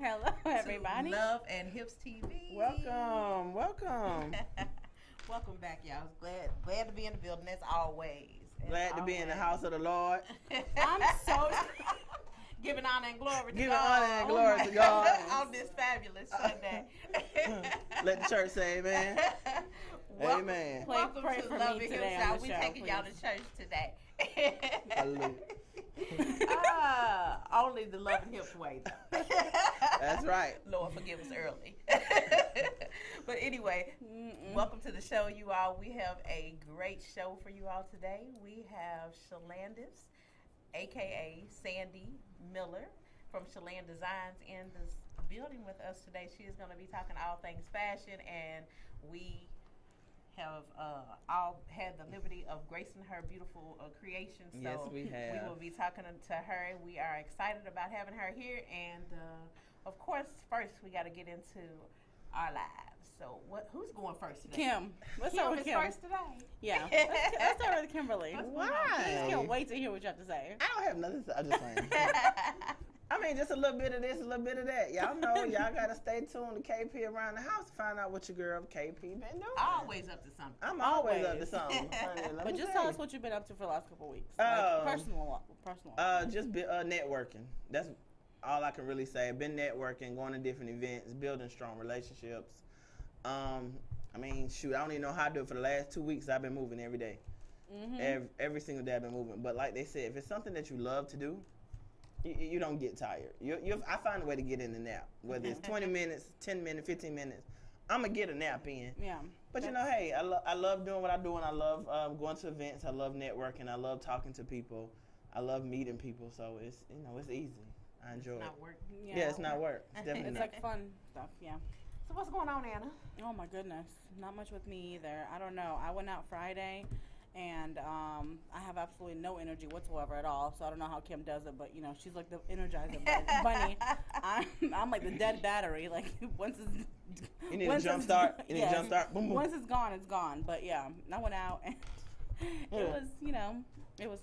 Hello, everybody. Love and Hips TV. Welcome. Welcome back, y'all. Glad to be in the building as always. Glad to be in the house of the Lord. I'm so Giving honor and glory to Giving God. honor and glory to God. On this fabulous Sunday. Let the church say amen. Welcome, Amen. Welcome Pray to for Love me and today Hips. on the We show, taking y'all please. to church today. Hallelujah. Only the Love and Hips way, though. That's right. Lord, forgive us early. But anyway, welcome to the show, you all. We have a great show for you all today. We have Shalandis, a.k.a. Sandy Miller from Shaland Designs in this building with us today. She is going to be talking all things fashion, and we have all had the liberty of gracing her beautiful creation. So Yes, we have. we will be talking to her. We are excited about having her here, and of course, first we got to get into our lives. So, who's going first today? Kim. Let's Kim start with is Kim. first today. Yeah. Let's start with Kimberly. Why? I can't wait to hear what you have to say. I don't have nothing to say. I'm just saying. I mean, just a little bit of this, a little bit of that. Y'all know, y'all got to stay tuned to KP Around the House to find out what your girl KP been doing. Always up to something. I'm always up to Always. something. honey, let But me just tell tell us you. what you've been up to for the last couple of weeks. Oh. Like personal. Just networking. That's all I can really say. Been networking, going to different events, building strong relationships. I mean, shoot, I don't even know how to do it. For the last 2 weeks, I've been moving every day. Every single day I've been moving. But like they said, if it's something that you love to do, you don't get tired. I find a way to get in the nap. Whether it's 20 minutes, 10 minutes, 15 minutes, I'm going to get a nap in. Yeah. But you know, hey, I love doing what I do, and I love going to events. I love networking. I love talking to people. I love meeting people. So it's easy. I enjoy It's it. not work. Yeah, it's not work. It's definitely It's not. like fun stuff, yeah. So what's going on, Anna? Oh my goodness, not much with me either. I don't know. I went out Friday, and I have absolutely no energy whatsoever at all. So I don't know how Kim does it, but you know, she's like the Energizer bunny. I'm like the dead battery. Like once it's You need a once jump it's- start. You need a yes. jump start. Boom, boom. Once it's gone, it's gone. But yeah, I went out and it was, you know, it was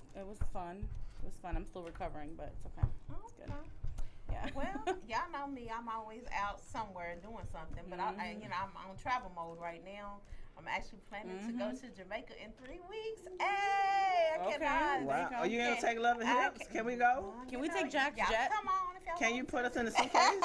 fun. It was fun. I'm still recovering, but it's okay. It's good. Okay. Yeah. Well, y'all know me. I'm always out somewhere doing something, but I'm on travel mode right now. I'm actually planning to go to Jamaica in 3 weeks. Hey, I Okay. cannot. Wow. go. Are you gonna take Love and I Hips? can't- Can we go? Can we take Jack's y'all jet? Come on, if y'all Can want you to. put us in the suitcase?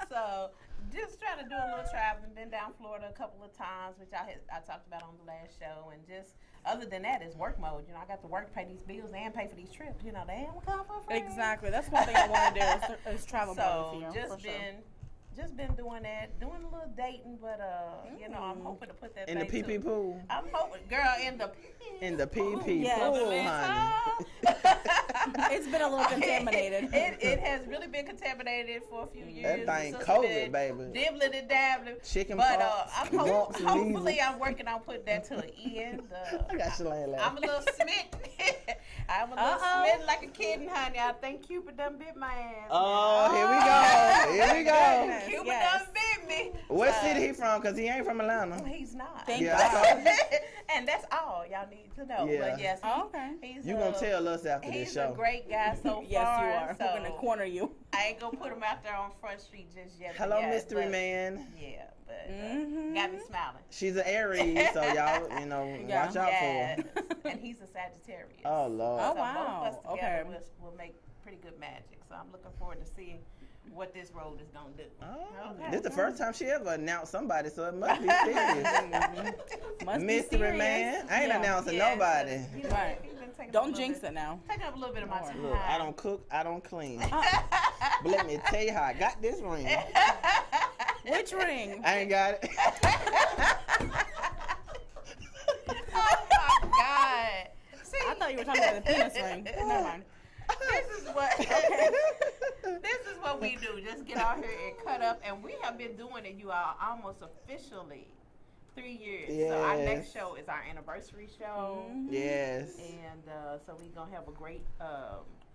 So, just trying to do a little traveling. Been down Florida a couple of times, which I talked about on the last show. And just, other than that, it's work mode. You know, I got to work to pay these bills and pay for these trips. You know, they ain't come for free. Exactly. That's one thing I want to do is travel more So, with you. just for sure. been doing that, doing a little dating, but you know, I'm hoping to put that In the thing PP to- pool. I'm hoping, girl, in the In the PP Yes. pool, honey. It's been a little contaminated. It has really been contaminated for a few years. That thing It's COVID, baby. Dibbling and dabbling. Chicken But pox, I'm mumps and hopefully measles. I'm working on putting that to an end. I got you laying I'm a little smitten. I'm a little Uh-oh. smitten like a kitten, honey. I think Cupid done bit my ass. Oh, here we go. Here we go. Goodness. Cupid Yes. done bit me. What city he from? Because he ain't from Atlanta. He's not. Thank Yeah, God. I told And that's all y'all need to know. Yeah. But yes, Oh, okay. he's you going to tell us after he's this show. a great guy so Yes, far. you are. So We're gonna corner you. I ain't gonna put him out there on Front Street just yet. Hello, yet, mystery but- man. Yeah, but Mhm. got me smiling. She's an Aries, so y'all, Yeah. watch out for Yes. her. And he's a Sagittarius. Oh, Lord. Oh, So wow. both of us together Okay. will make pretty good magic. So I'm looking forward to seeing what this road is gonna do. Oh, Okay. this is the first time she ever announced somebody, so it must be serious. Must be Mystery serious. man. I ain't Yeah. announcing Yeah, nobody. but, you know, Right. he's been taking up a Don't little jinx bit- it now. Taking up a little bit of my time. Look, I don't cook, I don't clean. But let me tell you how I got this ring. Which ring? I ain't got it. Oh my God! See, I thought you were talking about the penis ring. Never mind. this is what this is what we do. Just get out here and cut up, and we have been doing it, you all, almost officially 3 years. So our next Yes. show is our anniversary show, Yes. and so we're gonna have a great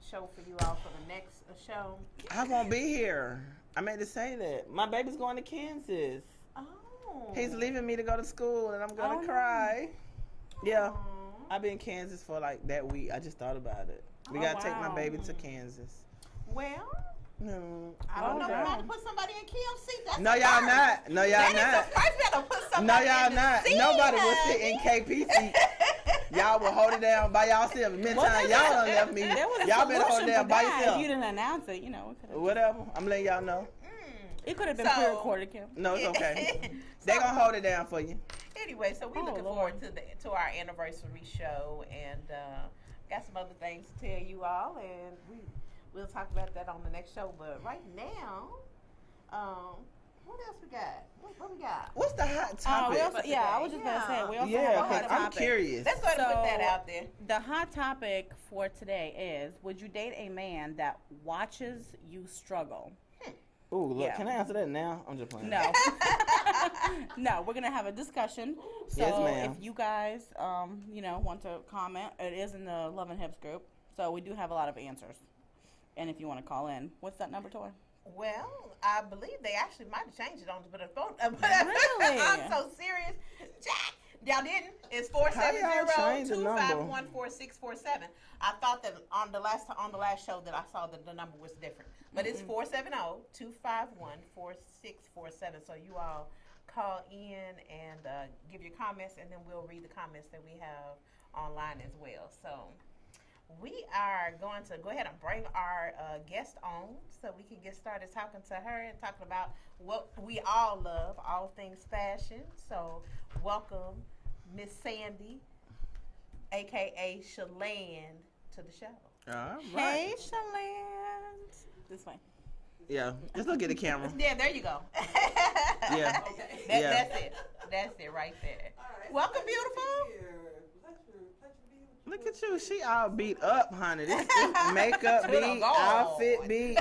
show for you all for the next show. I won't be here. I meant to say that. My baby's going to Kansas. Oh, He's leaving me to go to school, and I'm going Oh, to no. cry. Yeah. Aw. I've been in Kansas for like that week. I just thought about it. We Oh, got to take my wow. baby to Kansas. Well, I don't know. Okay. We're about to put somebody in Kim's seat. That's No, a y'all first. not. No, y'all That is not. a first. We gotta put No, somebody y'all in the not. seat, Nobody will sit in honey. KP seat. Y'all will hold it down by y'allself. Many Well, times there's y'all a- done left me. There was a Y'all better hold solution it down for by that. If yourself. you didn't announce it, you know, it could have. Whatever. I'm letting y'all know. It could have been So- pre-recorded, Kim. No, it's okay. They gonna hold it down for you. Anyway, so we're Oh, looking Lord. forward to our anniversary show, and got some other things to tell you all, and we'll talk about that on the next show. But right now, what else we got? What we got? What's the hot We topic? also, yeah, I was just gonna say we also have Yeah, a hot because I'm topic. curious. Let's go ahead and put that So- out there. The hot topic for today is: would you date a man that watches you struggle? Ooh, look, Yeah. can I answer that now? I'm just playing. No, no. We're gonna have a discussion. So Yes, ma'am. if you guys, want to comment, it is in the Love and Hips group. So we do have a lot of answers. And if you want to call in, what's that number, Toy? Well, I believe they actually might have changed it on the phone. Really? I'm so serious. Jack, y'all didn't. It's How y'all change the number? 470-251-4647. I thought that on the last show that I saw that the number was different. But it's 470-251-4647. So you all call in and give your comments, and then we'll read the comments that we have online as well. So we are going to go ahead and bring our guest on so we can get started talking to her and talking about what we all love, all things fashion. So welcome Miss Sandy, a.k.a. Shaland, to the show. All right. Hey, Shaland. This way. Yeah, just look at the camera. Yeah, there you go. Yeah. That, Yeah. That's it right there. Welcome, beautiful. Look at you. She all beat up, honey. This makeup To the beat, Lord. outfit beat.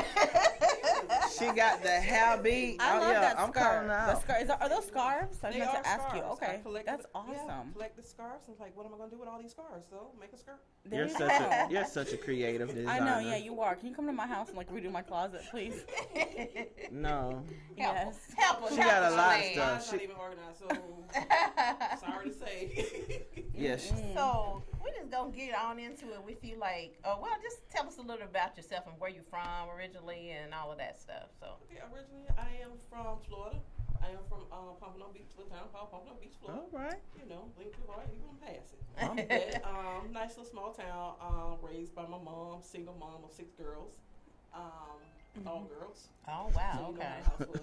She got the hair beat. I Oh, love yeah, that I'm scarf. calling her The out. scarf. Are those scarves? I They meant are to ask you. scarves. Okay, I collected- that's awesome. Yeah, collected scarves. I'm like, what am I gonna do with all these scarves? So make a skirt. There You're you such go. a you're such a creative designer. I know. Yeah, you are. Can you come to my house and like redo my closet, please? No. Yes. Help us. She got a lot of Shaland. stuff. Mine's not even organized, so sorry to say. Yes. So we're just gonna get on into it with you, like, just tell us a little about yourself and where you're from originally and all of that stuff. So Okay, originally I am from Florida. I am from Pompano Beach, little town called Pompano Beach, Florida. All right. You know, blink too hard, you gonna pass it. But, nice little small town. Raised by my mom, single mom of 6 girls. All girls. Oh wow, So you know okay. how the house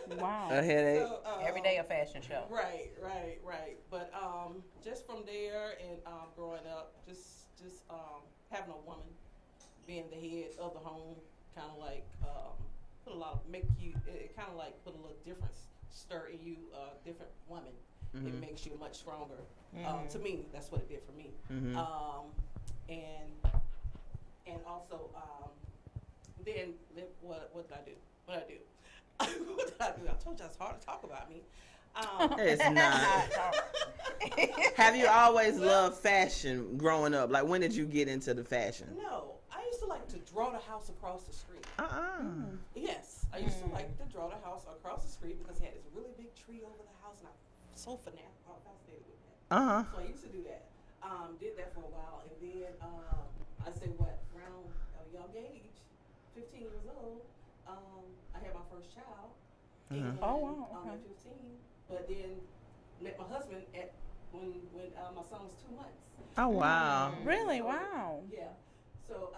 was. Wow. A headache. So, Every day a fashion show. Right. But just from there and growing up, just having a woman being the head of the home, kind of like it kind of like put a little different stir in you, different woman. It makes you much stronger. To me, that's what it did for me. And also then what did I do? What did I do? I told you it's hard to talk about me. It's not. Have you always loved fashion growing up? Like, when did you get into the fashion? No, I used to like to draw the house across the street. Yes, I used to like to draw the house across the street because it had this really big tree over the house, and I'm so fascinated with that. So I used to do that. Did that for a while, and then I say around a young age, 15 years old, I had my first child. And, Oh, wow, okay. At 15, but then met my husband when my son was 2 months. Oh, wow. Really? Wow. Yeah. So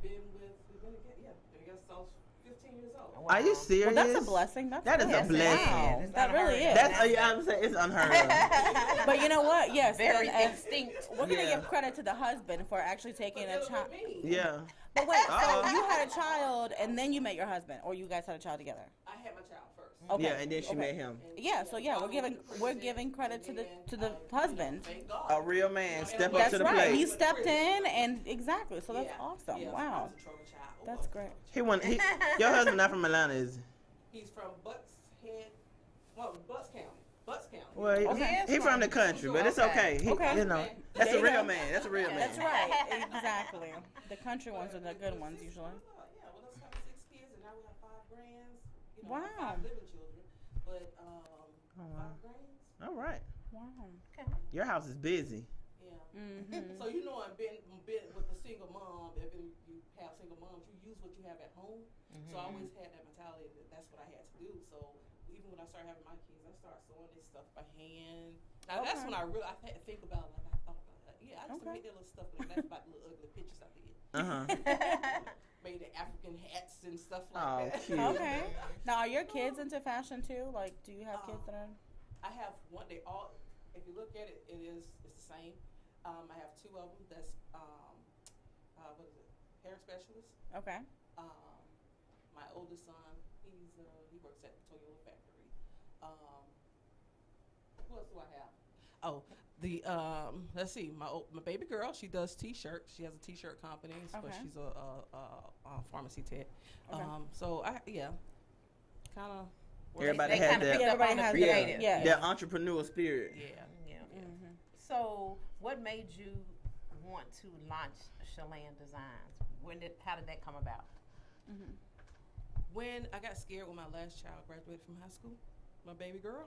we've been together. I guess I was 15 years old. Are you serious? Well, that's a blessing. That is a really- blessing. Wow. It's That really unheard is. of. That's, I'm saying, it's unheard of. But you know what? Yes. Very and instinct. we're gonna Yeah. give credit to the husband for actually taking a child. Yeah. But wait, so Uh-oh. you had a child and then you met your husband, or you guys had a child together? I had my child first. Okay. Yeah, and then she Okay. met him. Yeah. So yeah, we're giving credit to the husband. Thank God. A real man. Step up That's to the right. plate. He stepped in, and exactly. So that's Yeah. awesome. Yeah, so I Wow. was a troubled child. Oh, That's great. Your husband not from Atlanta, is he? He's from Butts County. Butts County. Well, Okay. he from the country, but it's okay. He, Okay. You know, that's There a you real go. man. That's a real man. That's right. Exactly. The country ones are the good ones usually. Yeah, well, let's have 6 kids, and now we have 5 grands. You know, Wow. 5 living children, but wow. 5 grands. All right. Wow. Your house is busy. Yeah. Mm-hmm. So you know, I've been with a single mom. If you have single moms, you use what you have at home. So I always had that mentality that that's what I had to do. So even when I started having my kids, I started sewing this stuff by hand. Now that's when I had to think about it. Like I thought about that. Yeah, I used to make that little stuff. Like that's about the little ugly pictures I did. Made the African hats and stuff like that. Cute. Okay. Now, are your kids into fashion too? Like, do you have kids that are? I have one. They all. If you look at it, it's the same. I have two of them. That's what is it? Hair specialist. Okay. My oldest son, he works at the Toyota factory. Who else do I have? Oh, let's see. My baby girl, she does T-shirts. She has a T-shirt company, but she's a pharmacy tech. Okay. So kind of. Everybody has that. Their entrepreneurial spirit. Yeah. So, what made you want to launch Shalane Designs? How did that come about? Mm-hmm. When I got scared when my last child graduated from high school, my baby girl.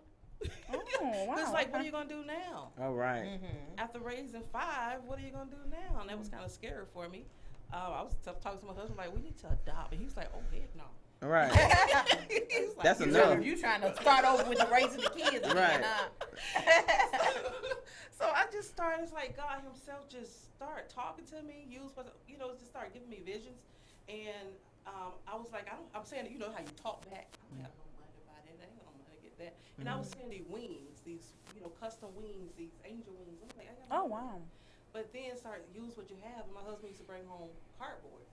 Oh, wow. It's like, what are you gonna do now? All right. After raising 5, what are you gonna do now? And that was kind of scary for me. I was talking to my husband like, we need to adopt, and he was like, oh heck no. All right. Like, That's enough. You trying to start over with the raising the kids again, Right. So I just started, it's like God himself just started talking to me, just started giving me visions. And I was like, I'm saying, you know how you talk back. I don't have no money to buy that. I ain't got no money to get that. And I was seeing these wings, these, custom wings, these angel wings. I was like, I got no money. But then started use what you have. And my husband used to bring home cardboards.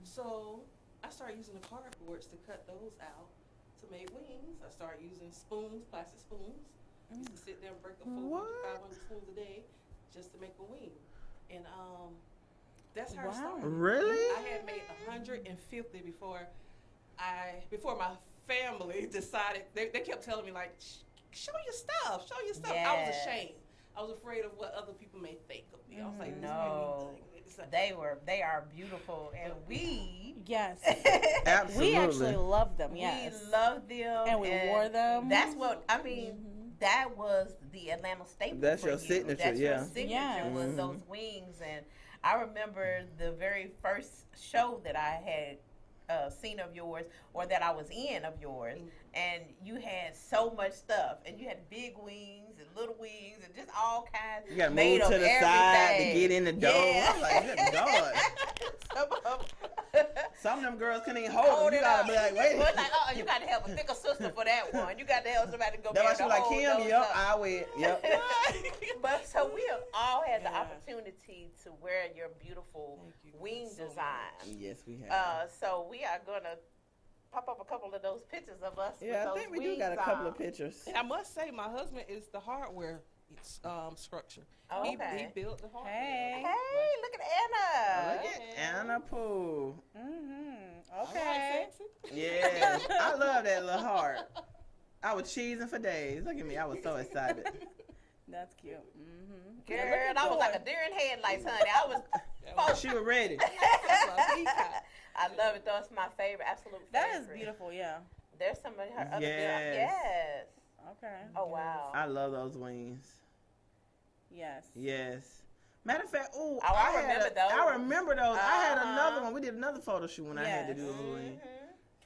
So I started using the cardboards to cut those out to make wings. I started using spoons, plastic spoons. I used to sit there and break up 400, 500 spoons a day just to make a wing. And that's how it started. Really? I had made 150 before my family decided. They kept telling me like, show your stuff. Yes. I was ashamed. I was afraid of what other people may think of me. I was like, no. They are beautiful, and we absolutely we actually love them. Yes, we love them, and we wore them. That's what I mean. That was the Atlanta staple. That's for your you. signature. That's yeah. your signature was those wings, and I remember the very first show that I had seen of yours, or that I was in of yours, and you had so much stuff, and you had big wings and little wings and just all kinds. You got to made move to of the everything. side to get in the door. Yeah. I'm like, good God. Some of them girls couldn't even hold them. You gotta be like, wait. But like, you got to have a thicker sister for that one. You got to have somebody to go That's back why she and like, hold Kim, those yep, up. I went, yep. But so we have all had the opportunity to wear your beautiful wing so design. Yes, we have. So we are gonna pop up a couple of those pictures of us. Yeah, with I those think we do wings got a couple on. of pictures. And I must say, my husband is the hardware structure. Oh, He okay. built the hardware. Hey. Hey, look at Anna. Look at Anna Poole. Okay. Yeah, I love that little heart. I was cheesing for days. Look at me, I was so excited. That's cute. Girl, I was like a deer in headlights, honey. I was. She was ready. I love it though. It's my favorite, absolute favorite. That is beautiful. Yeah. There's some of her other Yes. Yes. Okay. Oh wow. I love those wings. Yes. Yes. Matter of fact, I remember those. I remember those. I had another one. We did another photo shoot when I had to do those wings.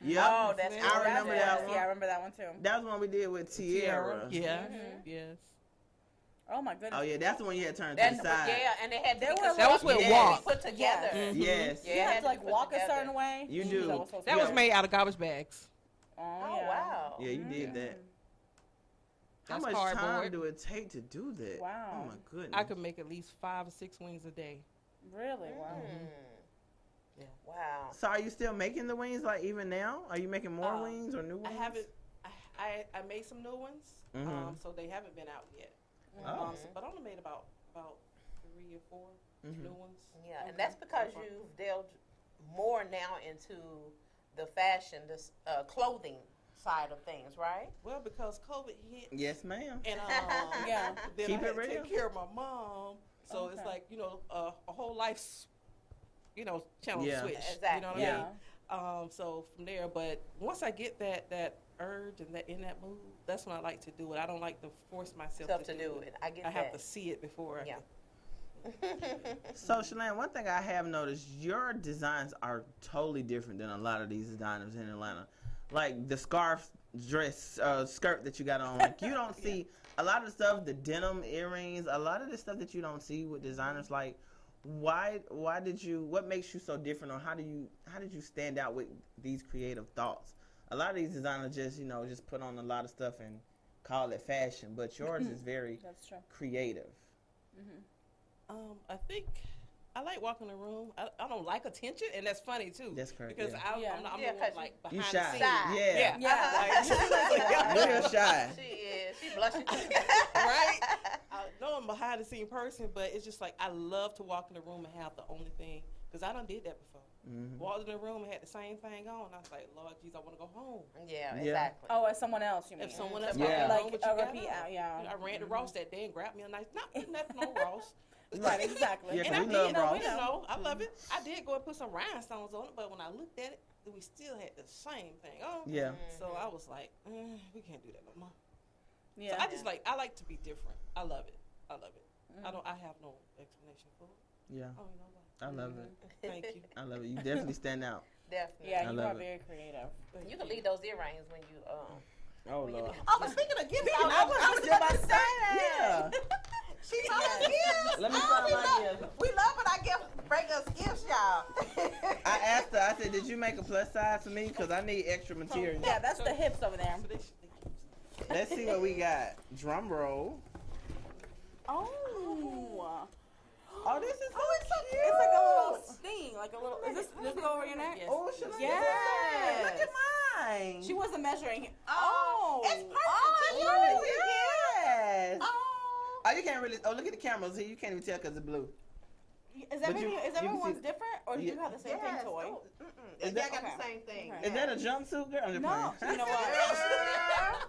Yep. Oh, that's I remember that one. Yeah, I remember that one too. That was one we did with Tierra. Yeah. Yes. Oh my goodness. Oh yeah, that's the one you had turned to That's the side. yeah, and they had There to was That was with walk. put together. Yes. Yes. Yeah, You it have had to like be put walk a together. certain way. You do. That was made out of garbage bags. Oh, Oh yeah. wow. Yeah, you did that. How That's much cardboard. time do it take to do that? Wow. Oh my goodness. I could make at least 5 or 6 wings a day. Really? Wow. Yeah. Wow. So are you still making the wings like even now? Are you making more wings or new wings? I haven't. I made some new ones, so they haven't been out yet. Oh. But I only made about 3 or 4 new ones. Yeah, and that's because you've delved more now into the fashion, this clothing side of things, right? Well, because COVID hit, Yes, ma'am. and Yeah. then Keep I had it to real. take care of my mom. So it's like a whole life's channel Yeah. switch. Exactly. You know what Yeah. I mean? So from there, but once I get that urge and that in that mood, that's when I like to do it. I don't like to force myself To do it. I get I that. have to see it before. Yeah. So, Shalane, one thing I have noticed, your designs are totally different than a lot of these designers in Atlanta. Like the scarf dress, skirt that you got on. Like you don't see a lot of the stuff, the denim earrings, a lot of the stuff that you don't see with designers. Like, why did you? What makes you so different, or how did you stand out with these creative thoughts? A lot of these designers just put on a lot of stuff and call it fashion, but yours is very That's true. creative. I think I like walking the room. I don't like attention, and that's funny too. That's correct. Because Yeah. I'm the one like You behind shy. the scenes. Yeah. Yeah. Real shy. She is. She blushing. Right? I know I'm a behind the scene person, but it's just like I love to walk in the room and have the only thing, because I done did that before. Walked in the room and had the same thing on. I was like, Lord Jesus, I want to go home. Yeah, Yeah. exactly. Oh, as someone else, you mean? If someone else Yeah. walked in the room, Like what you a got repeat on? out, yeah. I ran to Ross that day and grabbed me a nice, not putting nothing on Ross. Right, exactly. Yeah, And I we did, love you know, Ross. I love it. I did go and put some rhinestones on it, but when I looked at it, we still had the same thing on. Yeah. So I was like, we can't do that no more. Yeah. So I like to be different. I love it. I have no explanation for it. Yeah. I don't know why. I love it. Thank you. I love it. You definitely stand out. Definitely. Yeah, I you love are it. very creative. You can leave those earrings when you Oh when you Lord. Oh, but speaking of gifts, I was just about to say Yeah. She loves gifts. Let me Oh, find we my love- gift. We love when our gifts bring us gifts, y'all. I asked her. I said, "Did you make a plus size for me? Because I need extra material." Yeah, that's the hips over there. So they keep Let's see what we got. Drum roll. Oh. Oh, this is so cute. It's like a little sting, like a little. Is this go over your neck? Yes. Oh, Shalane, Yes. look at mine. She wasn't measuring. Oh, it's perfect. Oh, yes. Oh. Oh, you can't really. Oh, look at the cameras here. You can't even tell because it's blue. Is But you can everyone's see- different, or do you have the same Yes. thing toy? Oh, Is yeah, that- I got okay. the same thing. Okay. Is that a jumpsuit, girl? I'm just No, playing. you know what?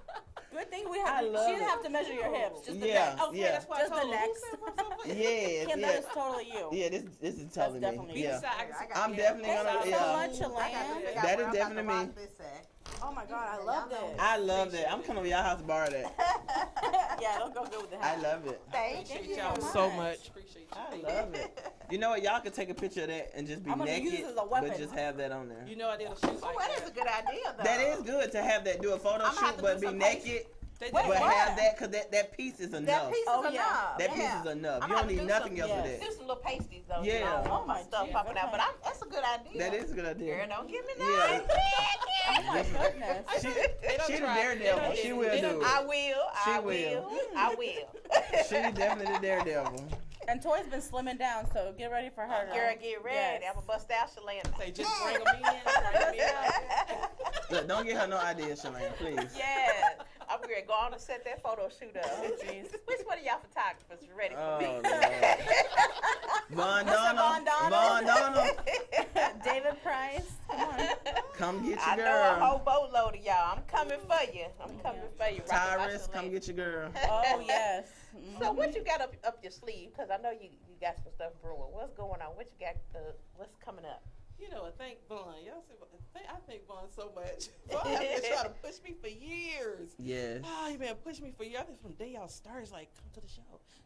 Good thing we have. I love She didn't it. have to measure your hips. Just the Yeah, neck. Okay, yeah. that's why Just I the told her, next. who said what's up? Yes, Kim, yeah. that is totally you. Yeah, this is totally definitely me. you. Yeah. Decide- I'm definitely Thank gonna. you Yeah. so much, I got to Elaine. figure out That where is I'm about to definitely rock me. this at. Oh my God, I love this. I love that. I'm coming to y'all house to borrow that. Yeah, it'll go good with the I hat. love it. Thank Thank you. you Y'all so so much. much. Appreciate you. I love it. You know what? Y'all could take a picture of that and just be I'm gonna naked, use it as a weapon. but just have that on there. You know I did a shoot Oh, like that is a good idea, though. That is good to have that. Do a photo I'ma have shoot, to but do be some naked, They did Wait, but what? have that because that piece is enough. That piece Oh, is yeah. enough. That piece yeah. is enough. I'm You gonna don't need do nothing some- else yeah. for Do that. some little pasties, though. Yeah. You know, Oh, my stuff geez, popping out. okay. But that's a good idea. That is a good idea. Girl, don't give me Yeah. that. Oh my goodness. She, They don't she the try. daredevil. They don't She do will it. They do don't- it. I will. She I will. will. I will. She definitely the daredevil. And Toy's been slimming down, so get ready for her. Girl, get ready. Yes. I'm going to bust out Shalane. They just bring them in. Bring them in. Look, don't get her no ideas, Shalane, please. Yes. I'm going to go on and set that photo shoot up. Oh, jeez. Which one of y'all photographers is ready for Oh, me? Lord. Von Von Donald. Donald. Von Donald. David Price. Come on. Come get I your know a girl. whole boatload of y'all. I'm coming for you. I'm coming for you. Rockin' my Tyrus, come Shalane. get your girl. Oh yes. So what you got up your sleeve? Because I know you got some stuff brewing. What's going on? What you got? What's coming up? You know, I thank Vaughn. Y'all see, I thank Vaughn so much. Vaughn has been trying to push me for years. Yes. Oh, he been pushing me for years. I think from the day y'all started, it's like, come to the show.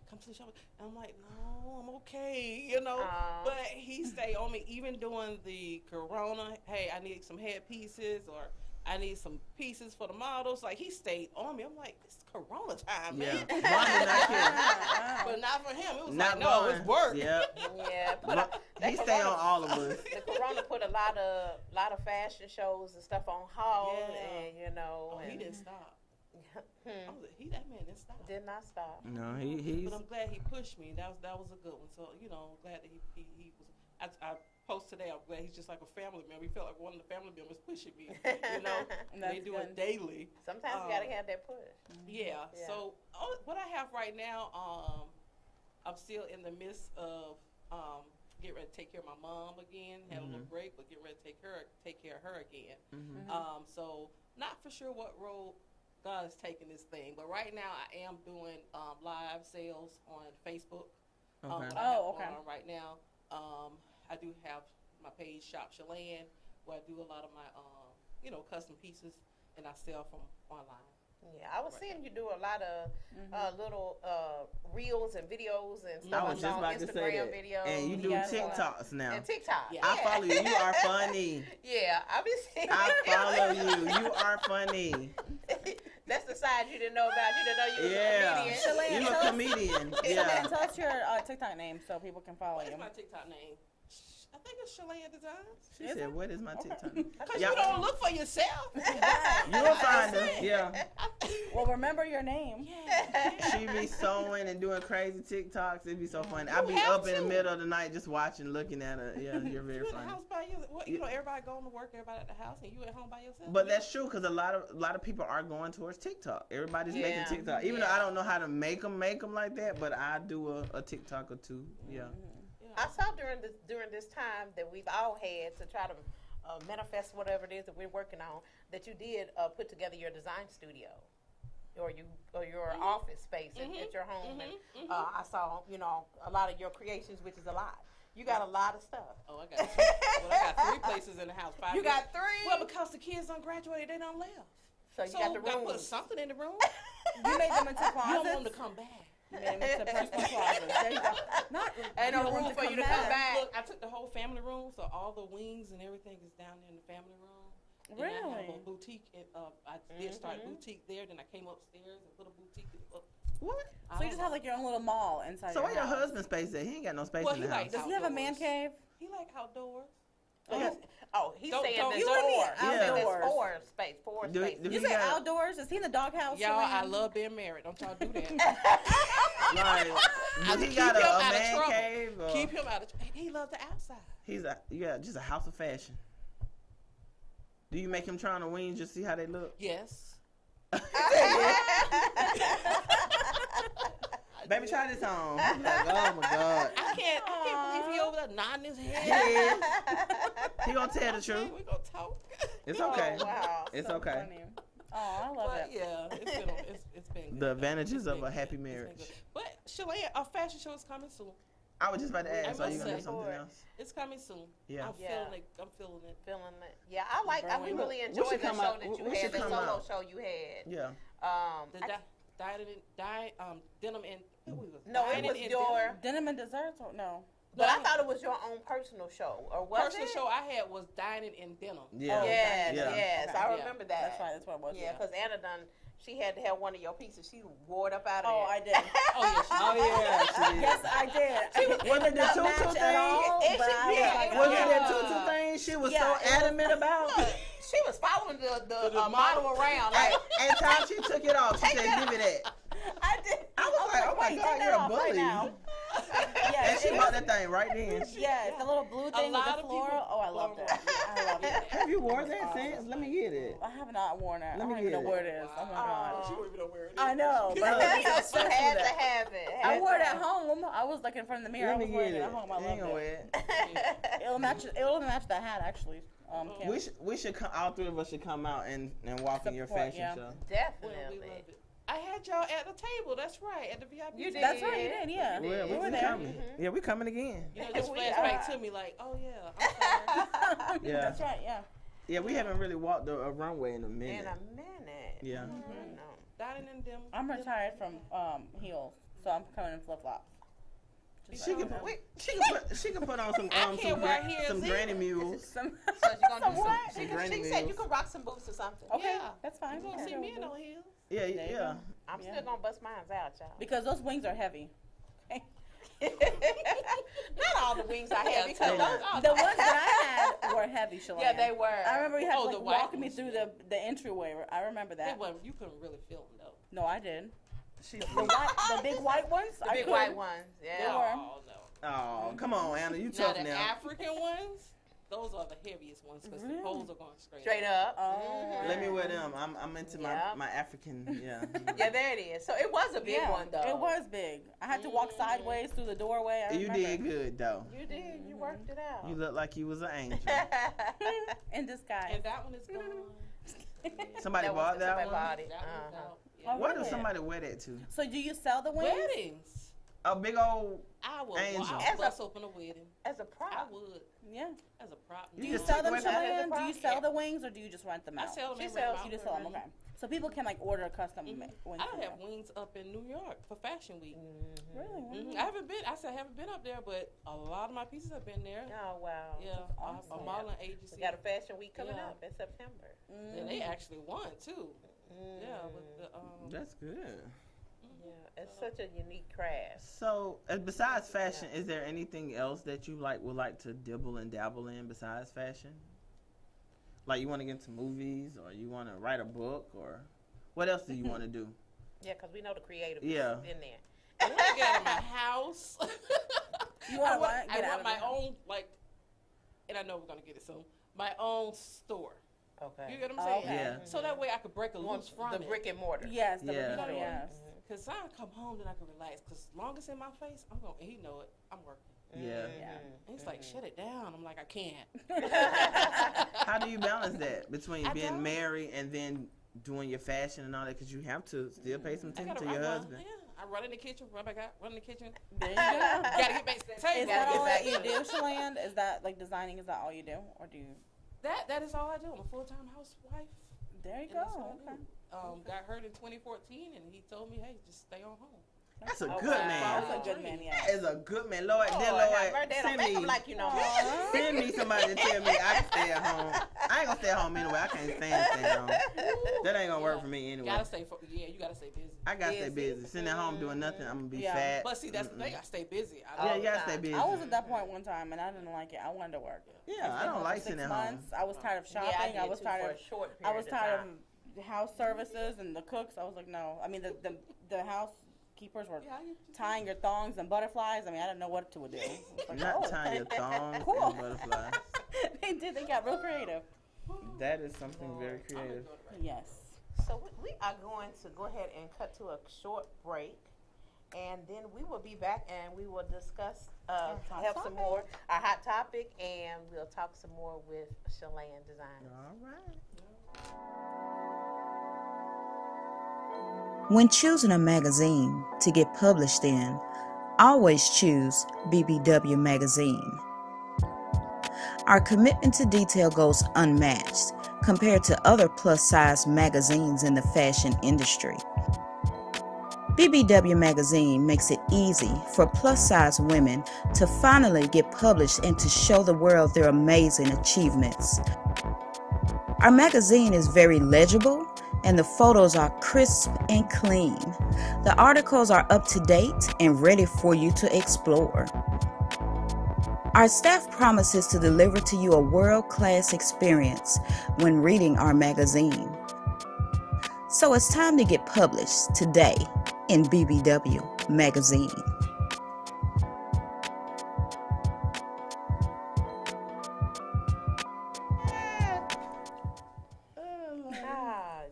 Come to the show. And I'm like, no, I'm okay, you know. But he stayed on me, even during the corona. Hey, I need some head pieces, or I need some pieces for the models. Like, he stayed on me. I'm like, it's corona time, Yeah. man. Von did not care. But not for him. It was Not like, no, Von. it's work. Yep. Yeah, He stay on all of us. The corona put a lot of fashion shows and stuff on hold, Yeah. and you know, Oh, he and didn't stop. I hmm, was like, that man didn't stop. did not stop. No, he's. But I'm glad he pushed me. That was a good one. So, you know, I'm glad that he was. I post today. I'm glad he's just like a family member. He felt like one of the family members pushing me. You know, And they that's do good. it daily. Sometimes you gotta have that push. Yeah. Yeah. So what I have right now, I'm still in the midst of getting ready to take care of my mom again. Had a little break, but getting ready to take care of her again. So not for sure what role God is taking this thing, but right now I am doing live sales on Facebook. Okay. What I have Oh, okay. going on right now. I do have my page Shop Shalane, where I do a lot of my custom pieces, and I sell from online. Yeah, I was seeing you do a lot of little reels and videos and I stuff was just on about to say Instagram that. videos. And you do Yeah, TikToks now. And TikTok. Yeah. I follow you. You are funny. Yeah, I be seeing. I follow you. You are funny. That's the side you didn't know about. You didn't know you was a Yeah. comedian. Shalane, You tell a us- comedian. Yeah. Yeah. Tell us your TikTok name so people can follow What is you. my TikTok name? I think it's Shalane Designs. She Is said, it? "What is my TikTok?" Because Yeah. you don't look for yourself. You'll find her. Yeah. Well, remember your name. She be sewing and doing crazy TikToks. It'd be so funny. I You be have up in the to. middle of the night just watching, looking at her. Yeah, you're very You in the funny. house by yourself. What, you know, everybody going to work, everybody at the house, and you at home by yourself. But that's true because a lot of people are going towards TikTok. Everybody's Yeah. making TikTok. Even though I don't know how to make them like that, but I do a TikTok or two. Yeah. I saw during this time that we've all had to try to manifest whatever it is that we're working on, that you did put together your design studio or your office space at your home. And I saw, a lot of your creations, which is a lot. You got a lot of stuff. Oh, I got I got 3 places in the house. 5 You places. got 3? Well, because the kids don't graduate, they don't left. So you got the gotta put rooms. something in the room. You made them into You don't want them closets. to come back. You made them into personal closets. There you go. Not Ain't no you don't room want for you to come back. Look, I took the whole family room, so all the wings and everything is down there in the family room. And I have Really? a boutique. I did start a boutique there. Then I came upstairs and put a boutique up. What? So you just have like your own little mall inside So your where your house. husband space at? He ain't got no space Well, in he the house. likes Does he have a man outdoors. cave? He like outdoors. He's Don't- saying don't- there's You and me, 4. outdoors. He said there's 4 space. Do You he say got- outdoors? Is he in the doghouse? Y'all, I Shalane? love being married. Don't y'all do that. Like, does he Keep got him a out of man trouble. cave? Or Keep him out of. He loves the outside. just a house of fashion. Do you make him try on the wings just to see how they look? Yes. Baby, try this on. He's like, oh my God. I can't believe he over there nodding his head. Yeah. He gonna tell the Okay, truth. we gonna talk. It's okay. Oh, wow. It's So okay. funny. Oh, I love But it. yeah, it's been good. The advantages It's of been a good. happy It's been marriage. good. But Shalane, our fashion show is coming soon. I was just about to ask, I are you must gonna do say- something else? It's coming soon. Yeah. I'm Yeah. feeling it. I'm feeling it. Feeling it. Yeah, we really We enjoyed should the come show out- that you we had, should the come solo out. show you had. Yeah. The denim and what was it? No, it Dining was and your. Denim and desserts or no? But I No, thought it was your own personal show, or was personal it? show I had was dining in denim. Yeah. Oh, Yes, Yeah. yes, Okay. I Yeah. remember that. That's right. That's what it was. Yeah, because Anna she had to have one of your pieces. She wore it up out of Oh, I there. did. Oh yeah, Oh yeah, she did. Yes, I did. Was it the Not tutu match thing? at all, It but should I be. was like, Was oh. it that tutu thing she was Yeah, so it was- adamant about? She was following the The model around. Like, And time she took it off, she Take said, that "Give it that." I did. I was like, "Oh my wait, God, take that you're a off right bully." now. And Yes, she it bought was, that thing right then. yes, the little blue thing with lot the of people floral. Oh, I loved it. wore I loved it. Have you worn that since? Let me get it. I have not worn it. Let I me don't even know get where it. it is. Oh my Wow. god. She wouldn't even know where it is. I know, but I was she obsessed had with to it. have it. I wore it at home. I was looking in front of the mirror. Let I me was get wearing it. it at home. I You ain't loved gonna it. wear it. It'll match the hat actually. Kim. We should come. All 3 of us should come out and walk in your Support, fashion yeah. show. Well, we Definitely. love it. I had y'all at the table. That's right, at the VIP. You table. That's right, you did. Yeah, We Well, we were we there. coming. Yeah, we coming again. You know, just We flashback are. to me like, oh yeah, I'm sorry. Yeah. That's right. Yeah. Yeah, we haven't really walked a runway in a minute. In a minute. Yeah. No. Dining in them. I'm retired from heels, so I'm coming in flip flops. She can put on some I can't wear heels some either. granny mules. Some, So you're gonna do some some. what? She, granny she said you meals. can rock some boots or something. Okay, Yeah. that's fine. You gonna Yeah, see go me in with no it. heels? Yeah, There you yeah. go. I'm Yeah. still gonna bust mine out, y'all. Because those wings are heavy. Not all the wings I had Yeah, because too. those are The ones that I had were heavy, Shalane. Yeah, they were. I remember you had Oh, to the like white walk me ones, through yeah. the entryway. I remember that. You couldn't really feel them though. No, I did. She, The big white ones. The I big could. white ones. Yeah. They were. Oh no. oh, come on, Anna, you Now tough the now. African ones, those are the heaviest ones because Really? the poles are going straight. Straight up. Oh. Let me wear them. I'm into Yep. my African. Yeah. Yeah, there it is. So it was a big Yeah, one though. it was big. I had to walk sideways through the doorway. I You remember. did good though. You did. You worked it out. You look like you was an angel. In disguise. And that one is gone. Somebody bought that somebody one. bought it. That one's out. Oh, Where really? does somebody wear that to? So do you sell the wings? Weddings. A big old I would. Angel. Well, As I would bust open a wedding. As a I prop. would. Yeah. As a prop. You Do you just sell take them, away that Chelan? Do you prop? sell the wings or do you just rent them I out? sell them She and sells- rent You them just out. sell them, okay. So people can like order custom wings. I from have you. wings up in New York for Fashion Week. Really? I haven't been. I haven't been up there, but a lot of my pieces have been there. Oh, wow. Yeah, awesome. a modeling agency. We got a fashion week coming Yeah. up in September. And they actually won too. Yeah, with the That's good. Yeah, it's such a unique craft. So, besides fashion, is there anything else that you would like to dibble and dabble in besides fashion? Like you want to get into movies, or you want to write a book, or what else do you want to do? Yeah, because we know the creative Yeah. is in there. I want to get out of my house. You want I to want, get I out want of my it? own, like, and I know we're gonna get it soon. My own store. Okay. You get what I'm saying? Okay. Yeah. So that way I could break a You want loose from the it. brick and mortar. Yes. The Yeah. yeah. Yes. Cause I come home then I can relax. Cause long as it's in my face, I'm gonna. He know it. I'm working. Yeah. And he's like, shut it down. I'm like, I can't. How do you balance that between I being don't. married and then doing your fashion and all that? Because you have to still pay some I attention gotta to run. your Well, husband. yeah, I run in the kitchen, run back out, run in the kitchen. There you go. Gotta get back to the Is table. that all that back you to do, Chelan? Is that like designing? Is that all you do, or do you? That is all I do. I'm a full-time housewife. There you And that's go. all I Okay. do. Got hurt in 2014, and he told me, "Hey, just stay on home." That's a Oh, good wow. man. That's a good man. Yeah. That is a good man. Lord, dear Lord, Lord, have mercy. They don't send make them me, like you no more. send me somebody to tell me I can stay at home. I ain't gonna stay at home anyway. I can't stand staying at home. That ain't gonna work for me anyway. Gotta stay. You gotta stay busy. I gotta stay Busy. busy. Sitting at home doing nothing, I'm gonna be Yeah. fat. But see, that's the thing. I stay busy. Yeah, you gotta stay busy. I was at that point one time and I didn't like it. I wanted to work. Yeah, I stayed don't home like for sitting 6 at home. months. I was tired of shopping. Yeah, I I was did too, tired for of. a short I period was of tired time. of the house services and the cooks. I was like, no. I mean, the housekeepers were tying your thongs and butterflies. I mean, I didn't know what to do. I was like, Not oh. tying your thongs Cool. and butterflies. They did. They got real creative. That is something very creative. Yes. So we are going to go ahead and cut to a short break, and then we will be back and we will discuss, hot have some topic. more, our hot topic, and we'll talk some more with Chelan Design. All right. When choosing a magazine to get published in, always choose BBW Magazine. Our commitment to detail goes unmatched compared to other plus-size magazines in the fashion industry. BBW Magazine makes it easy for plus-size women to finally get published and to show the world their amazing achievements. Our magazine is very legible and the photos are crisp and clean. The articles are up to date and ready for you to explore. Our staff promises to deliver to you a world-class experience when reading our magazine. So it's time to get published today in BBW Magazine.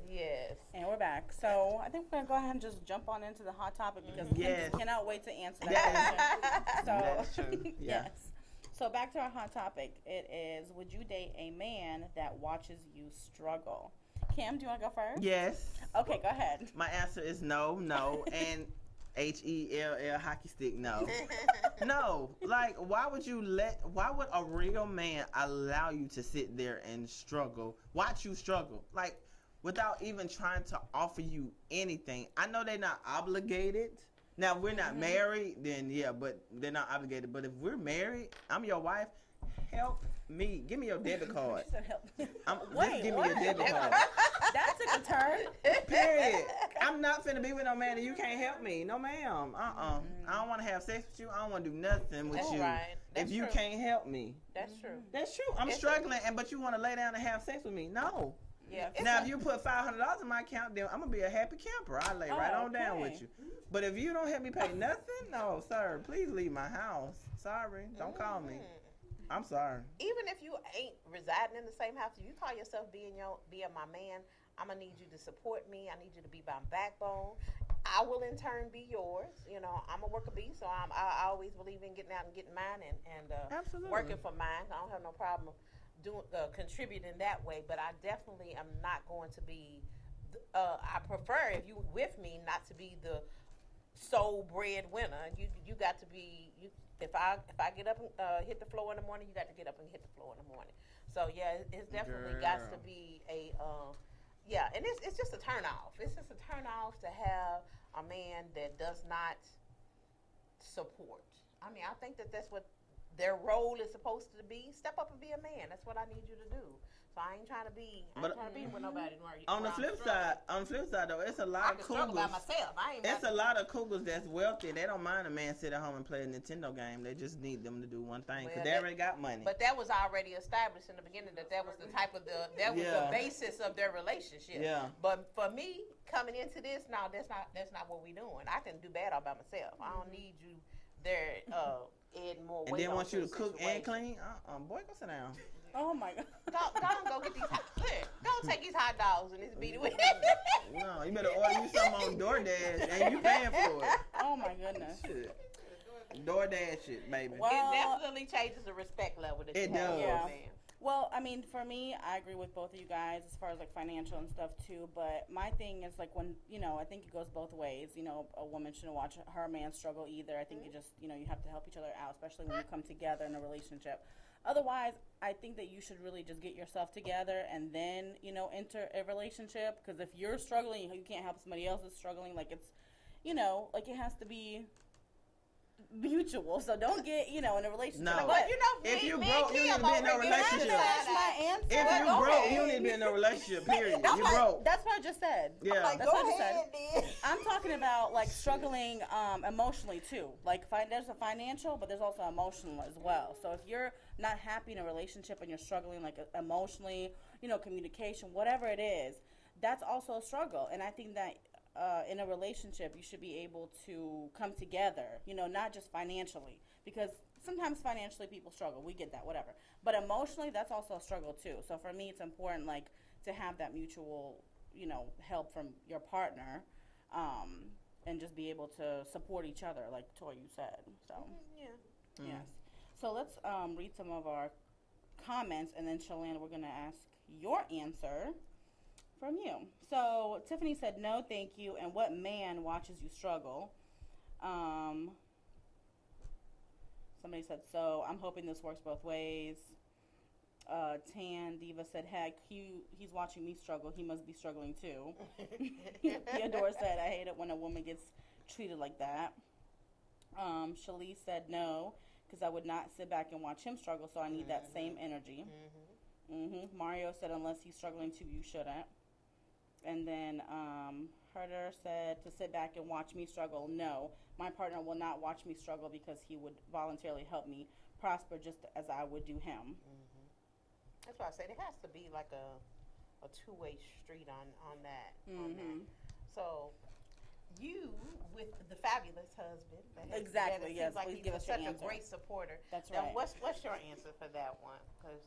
Yes. And we're back. So I think we're gonna go ahead and just jump on into the hot topic because Kim Yes. just cannot wait to answer that question. That is So true. Yeah. yes. So back to our hot topic. It is: would you date a man that watches you struggle? Kim, do you want to go first? Yes. Okay, go ahead. My answer is no, and HELL hockey stick, no. No. Like, why would a real man allow you to sit there and struggle, watch you struggle, like, without even trying to offer you anything? I know they're not obligated. Now, if we're not married, then yeah, but they're not obligated. But if we're married, I'm your wife, help me. Give me your debit card. She said help. Just give me your debit card. That took a turn. Period. I'm not finna be with no man and you can't help me. No, ma'am. I don't want to have sex with you. I don't want to do nothing with That's you. right. That's if you true. can't help me. That's true. That's true. I'm It's struggling, but you want to lay down and have sex with me? No. Yeah. Now, if you put $500 in my account, then I'm gonna be a happy camper. I lay right on down okay. with you. But if you don't help me pay nothing, no, sir. Please leave my house. Sorry. Don't call me. I'm sorry. Even if you ain't residing in the same house, you call yourself being my man. I'm gonna need you to support me. I need you to be my backbone. I will in turn be yours. You know, I'm a worker bee, so I always believe in getting out and getting mine and Absolutely. working for mine. I don't have no problem doing contributing that way. But I definitely am not going to be. I prefer if you with me not to be the sole breadwinner. You got to be. If I get up and hit the floor in the morning, you got to get up and hit the floor in the morning. So yeah, it's definitely got to be a. Yeah, and it's just a turn off. It's just a turn off to have a man that does not support. I mean, I think that's what their role is supposed to be. Step up and be a man. That's what I need you to do. So I ain't trying to be with nobody. On the flip side though, it's a lot of cougars. By myself. It's a lot of cougars that's wealthy. They don't mind a man sit at home and play a Nintendo game. They just need them to do one thing because they already got money. But that was already established in the beginning that was the type of the basis of their relationship. Yeah. But for me coming into this, no, that's not what we doing. I can do bad all by myself. I don't need you there. Adding more weight. And then want you to cook situation. and clean. Boy, go sit down. Oh my God. Go get these don't take these hot dogs and this beat it with. No, you better order you something on DoorDash and you paying for it. Oh my goodness. Shit. DoorDash shit, baby. Well, it definitely changes the respect level that you have. Yeah. Man. Well, I mean, for me, I agree with both of you guys as far as like financial and stuff too. But my thing is like when, I think it goes both ways. A woman shouldn't watch her man struggle either. I think you just, you have to help each other out, especially when you come together in a relationship. Otherwise, I think that you should really just get yourself together and then, enter a relationship. Because if you're struggling, you can't help somebody else is struggling. Like it's, like it has to be mutual. So don't get, in a relationship. No. But if you broke, you need to be in no relationship. That's my answer. If you broke, you need to be in no relationship, period. You broke. That's what I just said. Yeah. That's what I just said. I'm talking about like struggling emotionally too. Like there's a financial, but there's also emotional as well. So if you're not happy in a relationship and you're struggling like emotionally, communication, whatever it is, that's also a struggle. And I think that in a relationship, you should be able to come together, not just financially, because sometimes financially people struggle. We get that, whatever. But emotionally, that's also a struggle too. So for me, it's important, like, to have that mutual, help from your partner, and just be able to support each other, like Toy, you said. So, yes. So let's read some of our comments, and then Shalanda, we're going to ask your answer from you. So Tiffany said, no, thank you. And what man watches you struggle? Somebody said, so I'm hoping this works both ways. Tan Diva said, heck, he's watching me struggle. He must be struggling too. Theodore said, I hate it when a woman gets treated like that. Shalice said, no, because I would not sit back and watch him struggle, so I need that same energy. Mario said, unless he's struggling too, you shouldn't. And then Herder said, to sit back and watch me struggle. No, my partner will not watch me struggle because he would voluntarily help me prosper just as I would do him. That's why I said it has to be like a two-way street on that. So you, with the fabulous husband. Exactly, yes. Like please give us such your a answer. great supporter. That's now, right. What's your answer for that one? Because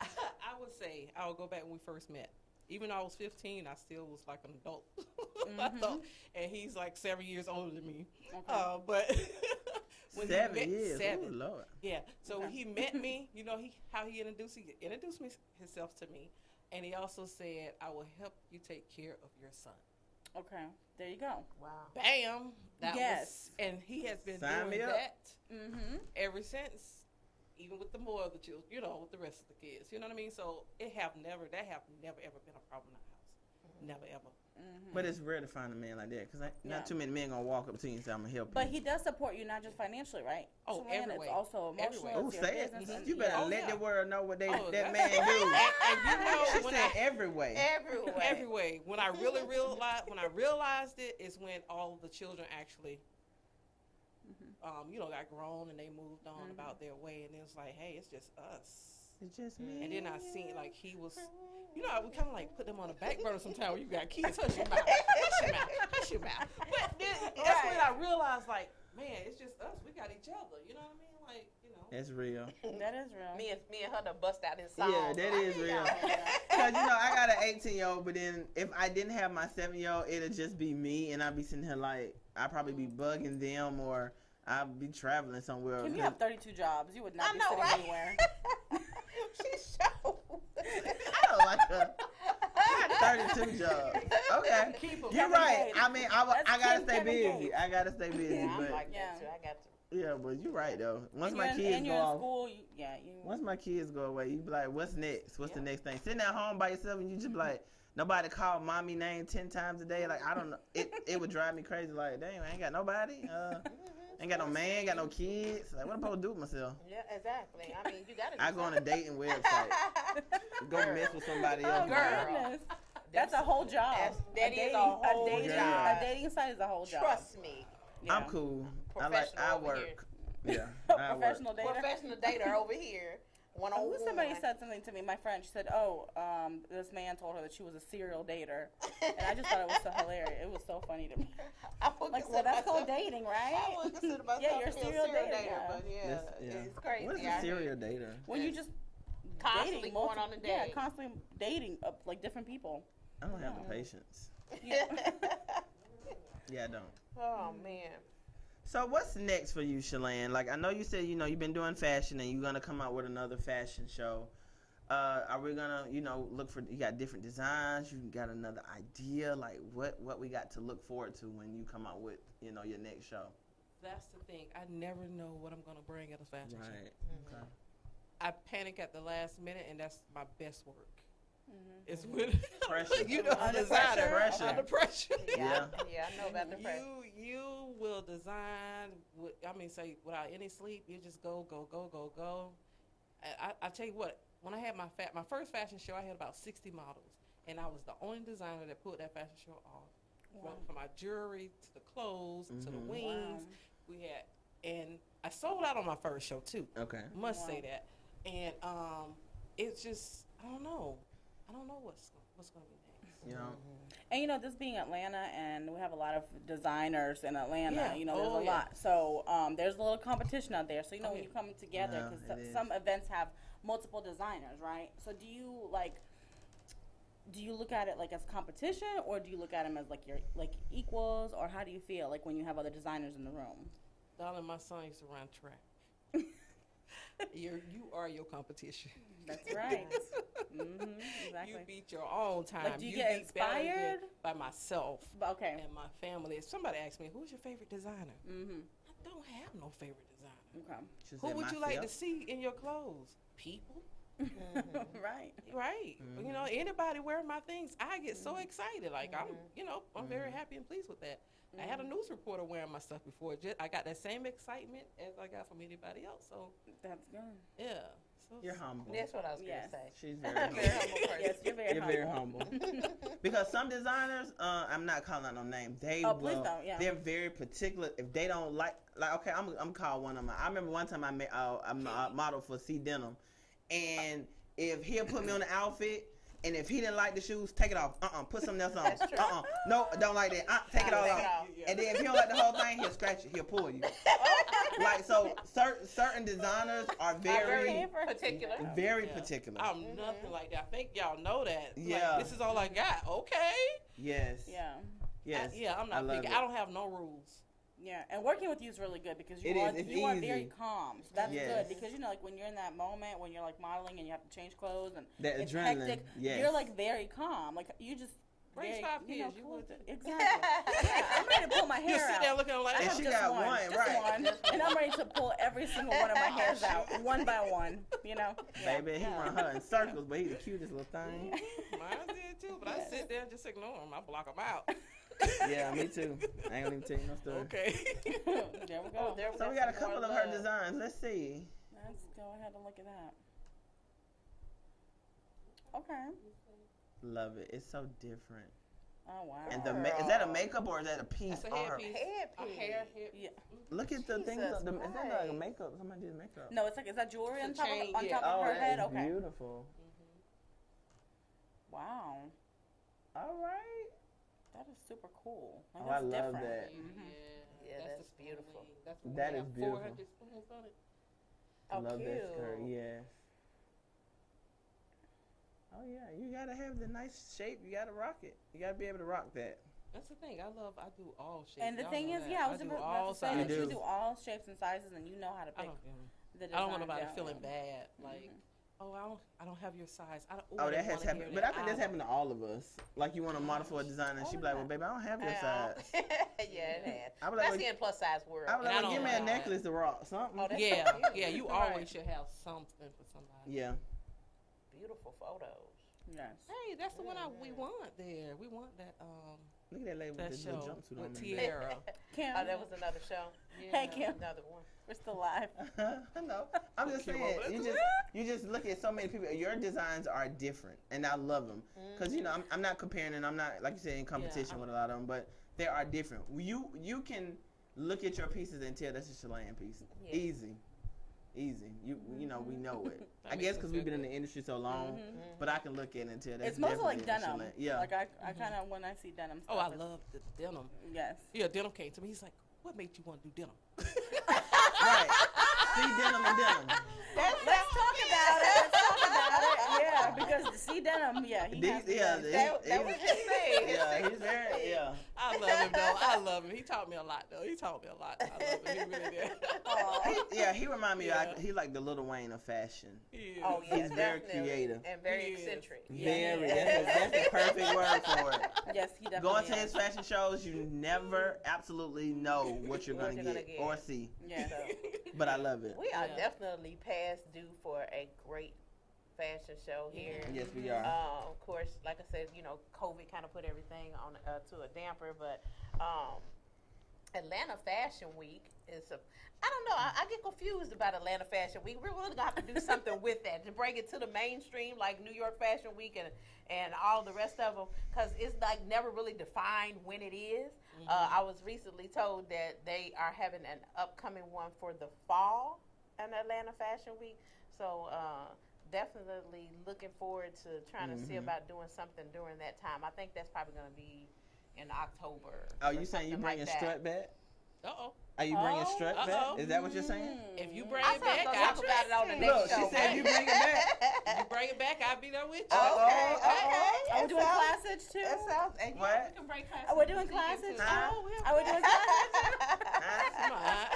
I would say I would go back when we first met. Even though I was 15, I still was like an adult. I thought, and he's like 7 years older than me. Okay. But when 7 years. 7, Ooh, Lord. Yeah. So when he met me, how he introduced himself to me, and he also said, "I will help you take care of your son." Okay, there you go. wow. Bam. That Yes. was, and he has been Sign me doing up. that ever since. Even with the more of the children, with the rest of the kids, you know what I mean. So that have never ever been a problem in the house, never ever. But it's rare to find a man like that because not too many men gonna walk up to you and say, "I'm gonna help But you." he does support you not just financially, right? Oh, Shalanda, every way. It's also emotional. Every way. Oh, It's your say it. business, and- You better Oh, let yeah. the world know what that that's- man do. And She when said every way. every way. When I really realized it is when all of the children actually, got grown and they moved on about their way, and it was like, hey, it's just us. It's just me. And then I seen like he was, I would kind of like put them on the back burner sometimes when you got kids. Hush your mouth. Hush your mouth. But then that's when I realized, like, man, it's just us. We got each other. You know what I mean? Like, That's real. That is real. Me and her done bust out in song. Yeah, that is real. Because, I got an 18-year-old, but then if I didn't have my 7-year-old, it'd just be me, and I'd be sitting here like, I'd probably be bugging them, or I'd be traveling somewhere. Can you have 32 jobs? You would not I be know, sitting right? anywhere. She's so. I don't like her. I 32 jobs. Okay. Keep 'em. You're Kevin right. Gates. I mean, I That's gotta Kim stay Kevin busy. Gates. I gotta stay busy. Yeah, I'm But like Yeah. that too. I got to. yeah, but you're right though. Once And my you're in- kids and go you're in off, school, you once my kids go away, you be like, what's next? What's the Yeah. next thing? Sitting at home by yourself and you just be like, nobody call mommy name 10 times a day. Like I don't know. It would drive me crazy. Like damn, I ain't got nobody. Ain't got no man, got no kids. Like what am I supposed to do with myself? Yeah, exactly. I mean, you got to. I go on a dating website, go mess with somebody Oh else. Girl. goodness. That's a whole job. That is a whole job. A dating site is a whole job. Trust me. Yeah. I'm cool. I Professional over work. Yeah, I work. Professional dater. Professional dater over here. One on Who one. somebody said something to me, my friend. She said, this man told her that she was a serial dater. And I just thought it was so hilarious. It was so funny to me. I would Like, consider well, that's myself- called dating, I right? would consider myself Yeah, you're a to be serial dater, yeah. but yeah, That's- it's crazy. What is out a here. serial dater? When you just Constantly dating going on a Yeah, date. constantly dating like different people. I don't have the patience. Yeah. Yeah, I don't. Oh man. So what's next for you, Shalane? Like I know you said you've been doing fashion and you're gonna come out with another fashion show. Are we gonna look for? You got different designs. You got another idea. Like what we got to look forward to when you come out with your next show. That's the thing. I never know what I'm gonna bring at a fashion show. Right. Okay. I panic at the last minute, and that's my best work. Mm-hmm. It's when Pressure. you know, Under the designer pressure. under pressure. Yeah. Yeah, I know about the press. You will design. Say without any sleep. You just go. I tell you what. When I had my first fashion show, I had about 60 models, and I was the only designer that put that fashion show off. Wow. From my jewelry to the clothes to the Mhm. wings, Wow. we had, and I sold out on my first show too. Okay. Must Wow. say that, and it's just I don't know what's gonna be next. You know. And this being Atlanta, and we have a lot of designers in Atlanta. Yeah. There's Oh, a yeah. lot. So there's a little competition out there. So Oh, when yeah. you come together, Yeah, because it is. some events have multiple designers, right? So do you look at it like as competition, or do you look at them as like your equals, or how do you feel like when you have other designers in the room? Darling, my son used to run track. You are your competition. That's right. Exactly. You beat your own time. Like, do you get beat better than inspired? by myself Okay. and my family? If somebody asks me, "Who's your favorite designer?" Mm-hmm. I don't have no favorite designer. Okay. She Who said would you like to myself. see in your clothes? People, Right. right? Mhm. Anybody wearing my things, I get so excited. Like I'm very Mhm. happy and pleased with that. I had a news reporter wearing my stuff before. I got that same excitement as I got from anybody else. So That's good. yeah. So You're humble. That's what I was Yes. gonna say. She's very Very humble. humble person. Yes, you're very You're humble. very humble. Because some designers, I'm not calling out no name. They Oh, please will. don't, yeah. They're very particular. If they don't like, okay, I'm call one of my. I remember one time I made a model for C Denim, and if he'll put me on the outfit, and if he didn't like the shoes, take it off. Put something else on. That's true. No, don't like that. Take it all Take off. it off. And then if he don't like the whole thing, he'll scratch it. He'll pull you. Like so, certain designers are very, particular. very Yeah. particular. I'm nothing like that. I think y'all know that. Yeah. Like, this is all I got. Okay. Yes. Yeah. Yes. I'm I not love picky. it. I don't have no rules. Yeah, and working with you is really good because It you is. It's are easy. very calm. So that's Yes. good because like when you're in that moment when you're like modeling and you have to change clothes and That it's adrenaline, hectic, yes. you're like very calm. Like you just Raise very, 5 kids, you cool. would too. Exactly. Yeah, I'm ready to pull my You hair sit out. there looking like I And have she just got one, one, just right. one, and I'm ready to pull every single one of my hairs out, one by one. Yeah. Baby, he run her in circles, but he the cutest little thing. Mine did too, but I sit there and just ignore them. I block them out. Yeah, me too. I ain't gonna even tell you no story. Okay. There we go. there So we got a couple of her designs. Let's see. Let's go ahead and look at that. Okay. Love it. It's so different. Oh wow. And is that a makeup or is that a piece That's a on her? headpiece. A Headpiece. hair hip. Yeah. Look at the Jesus things. Is that like a Christ. makeup? Somebody did makeup. No, it's like is that jewelry on It's a top chain, of yeah. Oh, her that head? is Okay. beautiful. Wow. All right. That is super cool. Like, Oh, I that's love different. that. Yeah, the that's spoon beautiful. wing. That's when That we is have beautiful. 400 spoons on it. I Oh, love that skirt. cute. Yes. Oh yeah, you gotta have the nice shape. You gotta rock it. You gotta be able to rock that. That's the thing. I do all shapes. And the Y'all thing know is, that. yeah, I was do about all to say sizes. that you do. do all shapes and sizes, and you know how to I pick don't, the I don't want designs nobody out. feeling bad. Like, oh, I don't have your size. I Oh, that didn't has wanna happened. hear But that. I think that's happened to all of us. Like you want to model for a designer, and she be like, "Well, baby, I don't have your size." Yeah, it has. I was like, Especially in plus size world. I was And I like, don't "Give me a like necklace to rock something." Oh, that's Yeah, so cute. yeah. You Right. always should have something for somebody. Yeah. Beautiful photos. Yes. Hey, that's the one we want there. We want that Look at that lady that with the show jumpsuit on. with in the Tiara. Kim. Oh, that was another show. Hey, Kim. Another one. We're still live. back. No, I'm just Kim saying. over there. You just look at so many people. Your designs are different, and I love them because I'm not comparing, and I'm not like you said in competition with a lot of them, but they are different. You can look at your pieces and tell that's a Shalane piece. Yeah. Easy. You know we know it. That I makes guess us because feel we've been in good. the industry so long, but I can look at it and tell that's It's mostly like definitely a denim. Shalane. Yeah. Like I kind of when I see denim. Oh, Stuff, I it's- love the denim. Yes. Yeah, denim came to me. He's like, "What made you want to do denim?" Right. See denim and denim. Let's talk about it. Yeah, because the C denim. Yeah, he has to Yeah, go. That was his thing. yeah, he's very yeah. I love him though. I love him. He taught me a lot though. He taught me a lot. I love him. He really did. He remind me. Yeah. He like the Lil Wayne of fashion. Yeah. Oh, yeah, He's very definitely. creative. And very He is. eccentric. Very. That's the perfect word for it. Yes, he definitely. Going to is. his fashion shows, you never absolutely know what you're What gonna you're get gonna get. or see. Yes. So, But I love it. we are Yeah. definitely past due for a great fashion show here. Yes, we are. Of course, like I said, COVID kind of put everything on to a damper, but Atlanta Fashion Week is I don't know. I get confused about Atlanta Fashion Week. We're really gonna have to do something with that to bring it to the mainstream, like New York Fashion Week and all the rest of them, because it's like never really defined when it is. I was recently told that they are having an upcoming one for the fall in Atlanta Fashion Week. So definitely looking forward to trying to see about doing something during that time. I think that's probably going to be in October. Oh, or you saying you something bringing like that. strut back? Uh-oh. Are you bringing Oh. strut Uh-oh. back? Is that what you're saying? If you bring I it was back, going to I'll talk about it on the Look, next she show. said you bring it back. you bring it back, I'll be there with you. Oh, Okay, oh, okay. Are we doing classage too? That sounds. And What? yeah, we can break classes. Are we doing classage? Huh? Are we doing classage? Come on.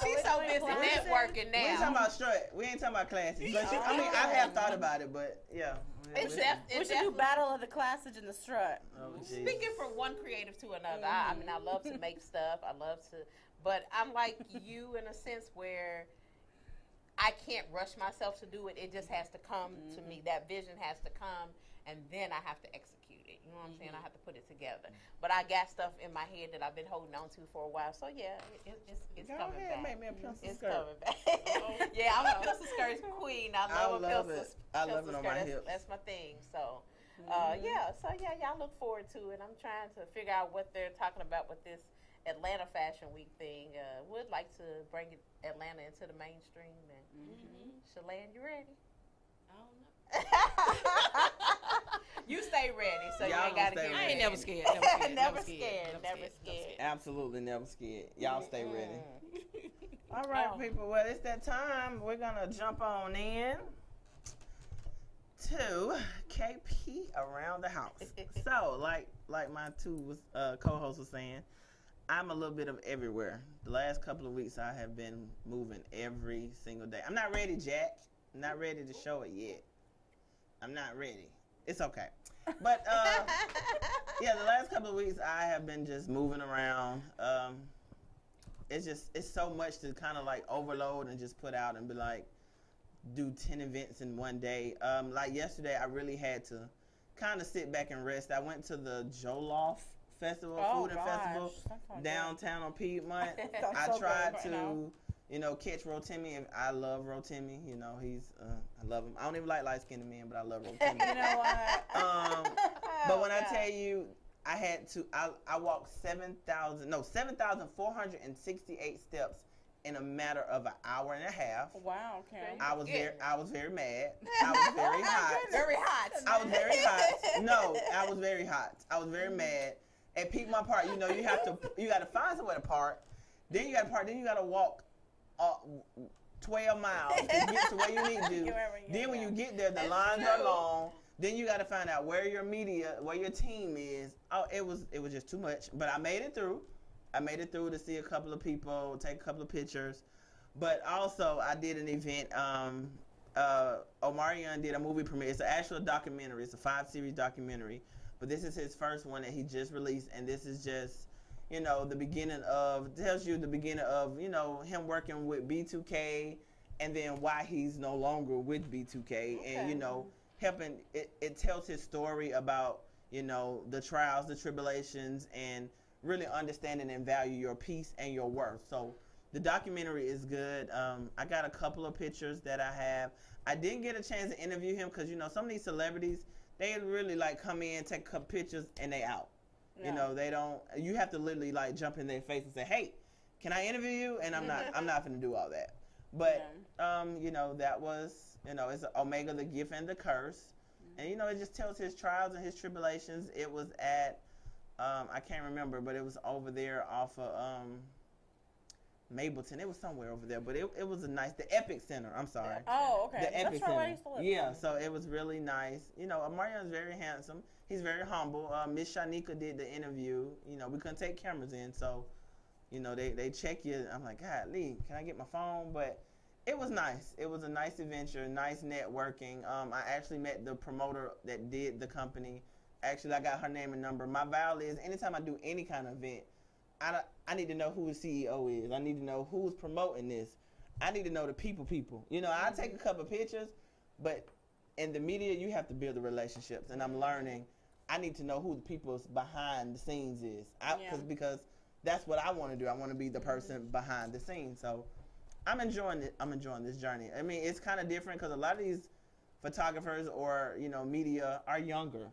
She's so doing busy classage? networking We ain't now. talking about strut. We ain't talking about classes. But I mean, I have thought about it, but yeah. It's We should do definitely- battle of the classage and the strut. Oh, Speaking from one creative to another, I mean, I love to make stuff. I love to, but I'm like you in a sense where I can't rush myself to do it. It just has to come to me. That vision has to come, and then I have to execute it. You know what I'm saying? I have to put it together. But I got stuff in my head that I've been holding on to for a while. So yeah, it's Go coming ahead, back. make me a pencil It's skirt. coming back. Yeah, I'm a pencil skirts queen. I love a love pencil. it. I love pencil it on skirt. my That's- hips. That's my thing. So. Y'all look forward to it. I'm trying to figure out what they're talking about with this Atlanta Fashion Week thing. Would like to bring Atlanta into the mainstream. And Shalane, you ready? I don't know. You stay ready, so Y'all you ain't got to stay get ready. I ready. ain't never scared. Never scared. Absolutely never scared. Y'all stay ready. Mm. All right, Oh. people. Well, it's that time. We're gonna jump on in to KP around the house. So, like my two co-hosts were saying, I'm a little bit of everywhere. The last couple of weeks, I have been moving every single day. I'm not ready, Jack. I'm not ready to show it yet. I'm not ready. It's okay. But yeah, the last couple of weeks, I have been just moving around. It's so much to kind of like overload and just put out and be like, do 10 events in one day. Like yesterday, I really had to kind of sit back and rest. I went to the Jollof Festival, Food and Festival, downtown on Piedmont. I tried to, catch Rotimi. I love Rotimi. He's, I love him. I don't even like light-skinned men, but I love Rotimi. You know what? But when I tell you, I walked 7,468 steps in a matter of an hour and a half. Wow, okay. I was very mad. I was very hot. Very hot. I was very hot. No, I was very hot. I was very mad. At Piedmont Park, you got to find somewhere to park. Then you got to park. Then you got to walk 12 miles to get to where you need to. Then when you get there, the lines are long. Then you got to find out where your team is. Oh, it was just too much. But I made it through. I made it through to see a couple of people, take a couple of pictures. But also, I did an event Omarion did a movie premiere. It's an actual documentary. It's a 5-series documentary. But this is his first one that he just released. And this is just, the beginning of, tells you the beginning of, him working with B2K and then why he's no longer with B2K. Okay. And, helping, it tells his story about, the trials, the tribulations, and really understanding and value your peace and your worth. So the documentary is good. I got a couple of pictures that I have. I didn't get a chance to interview him because, some of these celebrities, they really like come in, take a couple pictures, and they out. Yeah. They don't, you have to literally like jump in their face and say, hey, can I interview you? And I'm not going to do all that. But, that was, it's Omega, the Gift and the Curse. And, it just tells his trials and his tribulations. It was at, I can't remember, but it was over there off of Mableton. It was somewhere over there, but it was a nice, the Epic Center. I'm sorry. Oh, okay. The Epic That's Center. I used to live. Yeah, so it was really nice. Marion's very handsome. He's very humble. Miss Shanika did the interview. We couldn't take cameras in, so, they check you. I'm like, God, Lee, can I get my phone? But it was nice. It was a nice adventure, nice networking. I actually met the promoter that did the company. Actually, I got her name and number. My vow is anytime I do any kind of event, I need to know who the CEO is. I need to know who's promoting this. I need to know the people. I take a couple of pictures, but in the media, you have to build the relationships. And I'm learning, I need to know who the people's behind the scenes is. Because that's what I want to do. I want to be the person behind the scenes. So I'm enjoying it. I'm enjoying this journey. I mean, it's kind of different because a lot of these photographers or, media are younger.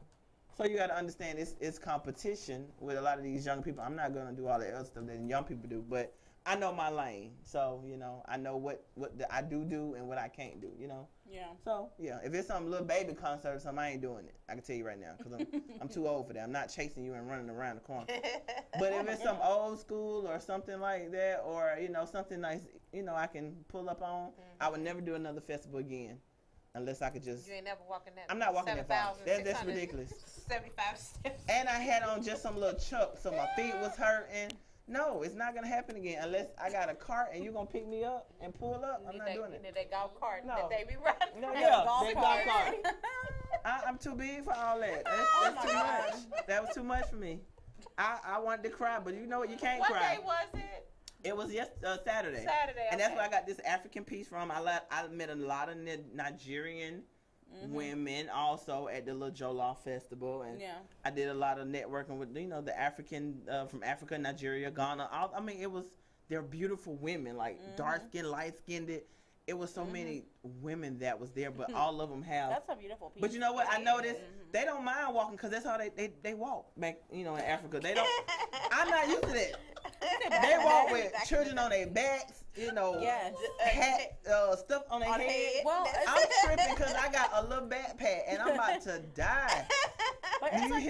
So you got to understand it's competition with a lot of these young people. I'm not going to do all the other stuff that young people do, but I know my lane. So, I know what I do and what I can't do, Yeah. So, yeah, if it's some little baby concert or something, I ain't doing it. I can tell you right now because I'm too old for that. I'm not chasing you and running around the corner. But if it's some old school or something like that or, something nice, I can pull up on, I would never do another festival again. Unless I could just. You ain't never walking that. I'm not walking that far. That's ridiculous. 75 steps. And I had on just some little chucks, so my feet was hurting. No, it's not gonna happen again unless I got a cart and you gonna pick me up and pull up. I'm not doing it. You need that golf cart No. that they be riding. No, yeah, that golf cart. I'm too big for all that. That's too much. That was too much for me. I wanted to cry, but you know what? You can't cry. What day was it? It was Saturday. And that's where I got this African piece from. I met a lot of Nigerian women also at the Little Jollof Festival, and I did a lot of networking with the African from Africa, Nigeria, Ghana. They're beautiful women, like dark skinned, light skinned. It was so many women that was there, but all of them have. That's a beautiful piece. But you know what? I noticed they don't mind walking because that's how they walk back, in Africa. They don't. I'm not used to that. They walk with children on their backs, hat, stuff on their head. Well, I'm tripping because I got a little backpack and I'm about to die. But it's like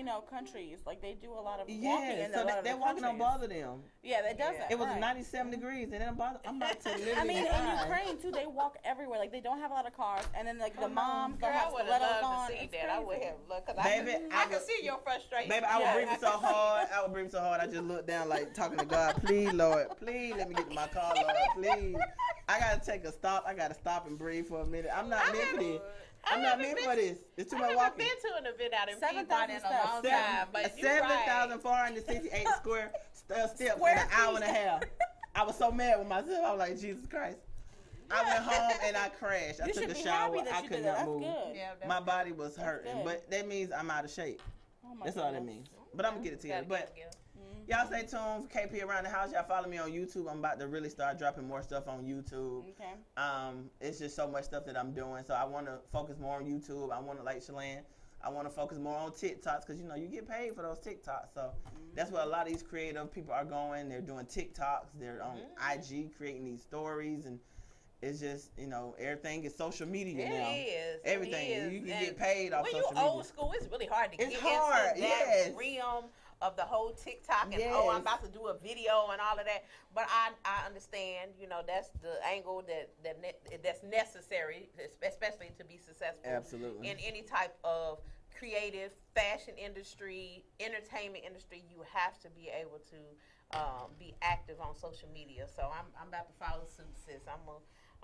most countries, like they do a lot of walking in so that walking don't bother them. Yeah, that doesn't. It was 97 degrees and then I'm about to literally I mean, die. in Ukraine too, they walk everywhere. Like they don't have a lot of cars, and then like the moms Girl, don't have stilettos on. To see that. I would have loved because I can see your frustration. Baby, I was breathing so hard. I just looked down like talking to God. Please, Lord, please let me get to my car, Lord, please. I gotta take a stop. I gotta stop and breathe for a minute. I'm not meant for this. I'm not meant for this. It's too much walking. I've been to an event out in Piedmont in a long time, but 7,468 square steps in an hour and a half. I was so mad with myself. I was like, Jesus Christ. I went home and I crashed. I took a shower. I could not move. My body was hurting, but that means I'm out of shape. That's all that means. But I'm gonna get it together. But y'all stay tuned for KP Around the House. Y'all follow me on YouTube. I'm about to really start dropping more stuff on YouTube. Okay. It's just so much stuff that I'm doing. So I want to focus more on YouTube. I want to, like Shalane, I want to focus more on TikToks because, you get paid for those TikToks. So that's where a lot of these creative people are going. They're doing TikToks. They're on IG creating these stories. And it's just, everything is social media now. It is. Everything. You can get paid off social media. When you old school, it's really hard to get into that realm of the whole TikTok and I'm about to do a video and all of that. But I understand, that's the angle that's necessary, especially to be successful. Absolutely. In any type of creative fashion industry, entertainment industry, you have to be able to be active on social media. So I'm about to follow suit, sis.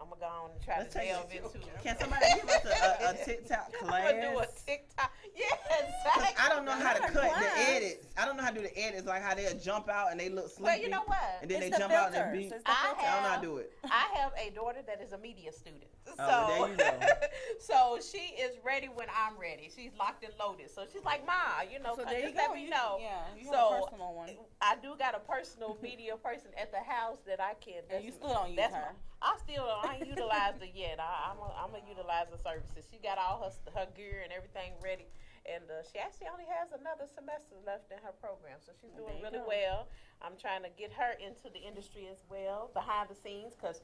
I'm gonna go on and try Let's to take delve it. into it. Can somebody give us a TikTok I'm class? gonna do a TikTok. Yeah, 'Cause exactly. I don't know how to Not a cut the class. edits. I don't know how to do the edits, like how they'll jump out and they look sleepy. Well, you know what? And then It's they the jump out and filters. they beat. It's the I filters. I don't know how have- to do it. I have a daughter that is a media student. So, well, there you go. so she is ready when I'm ready. She's locked and loaded. So she's like, Ma, you know, So there you just let go. me know. Yeah, you have So, a personal one. I do got a personal media person at the house that I can. And you still don't use that's her. I ain't utilized it yet. I'm gonna utilize the services. She got all her gear and everything ready, and she actually only has another semester left in her program, so she's doing There you really go. well. I'm trying to get her into the industry as well, behind the scenes, because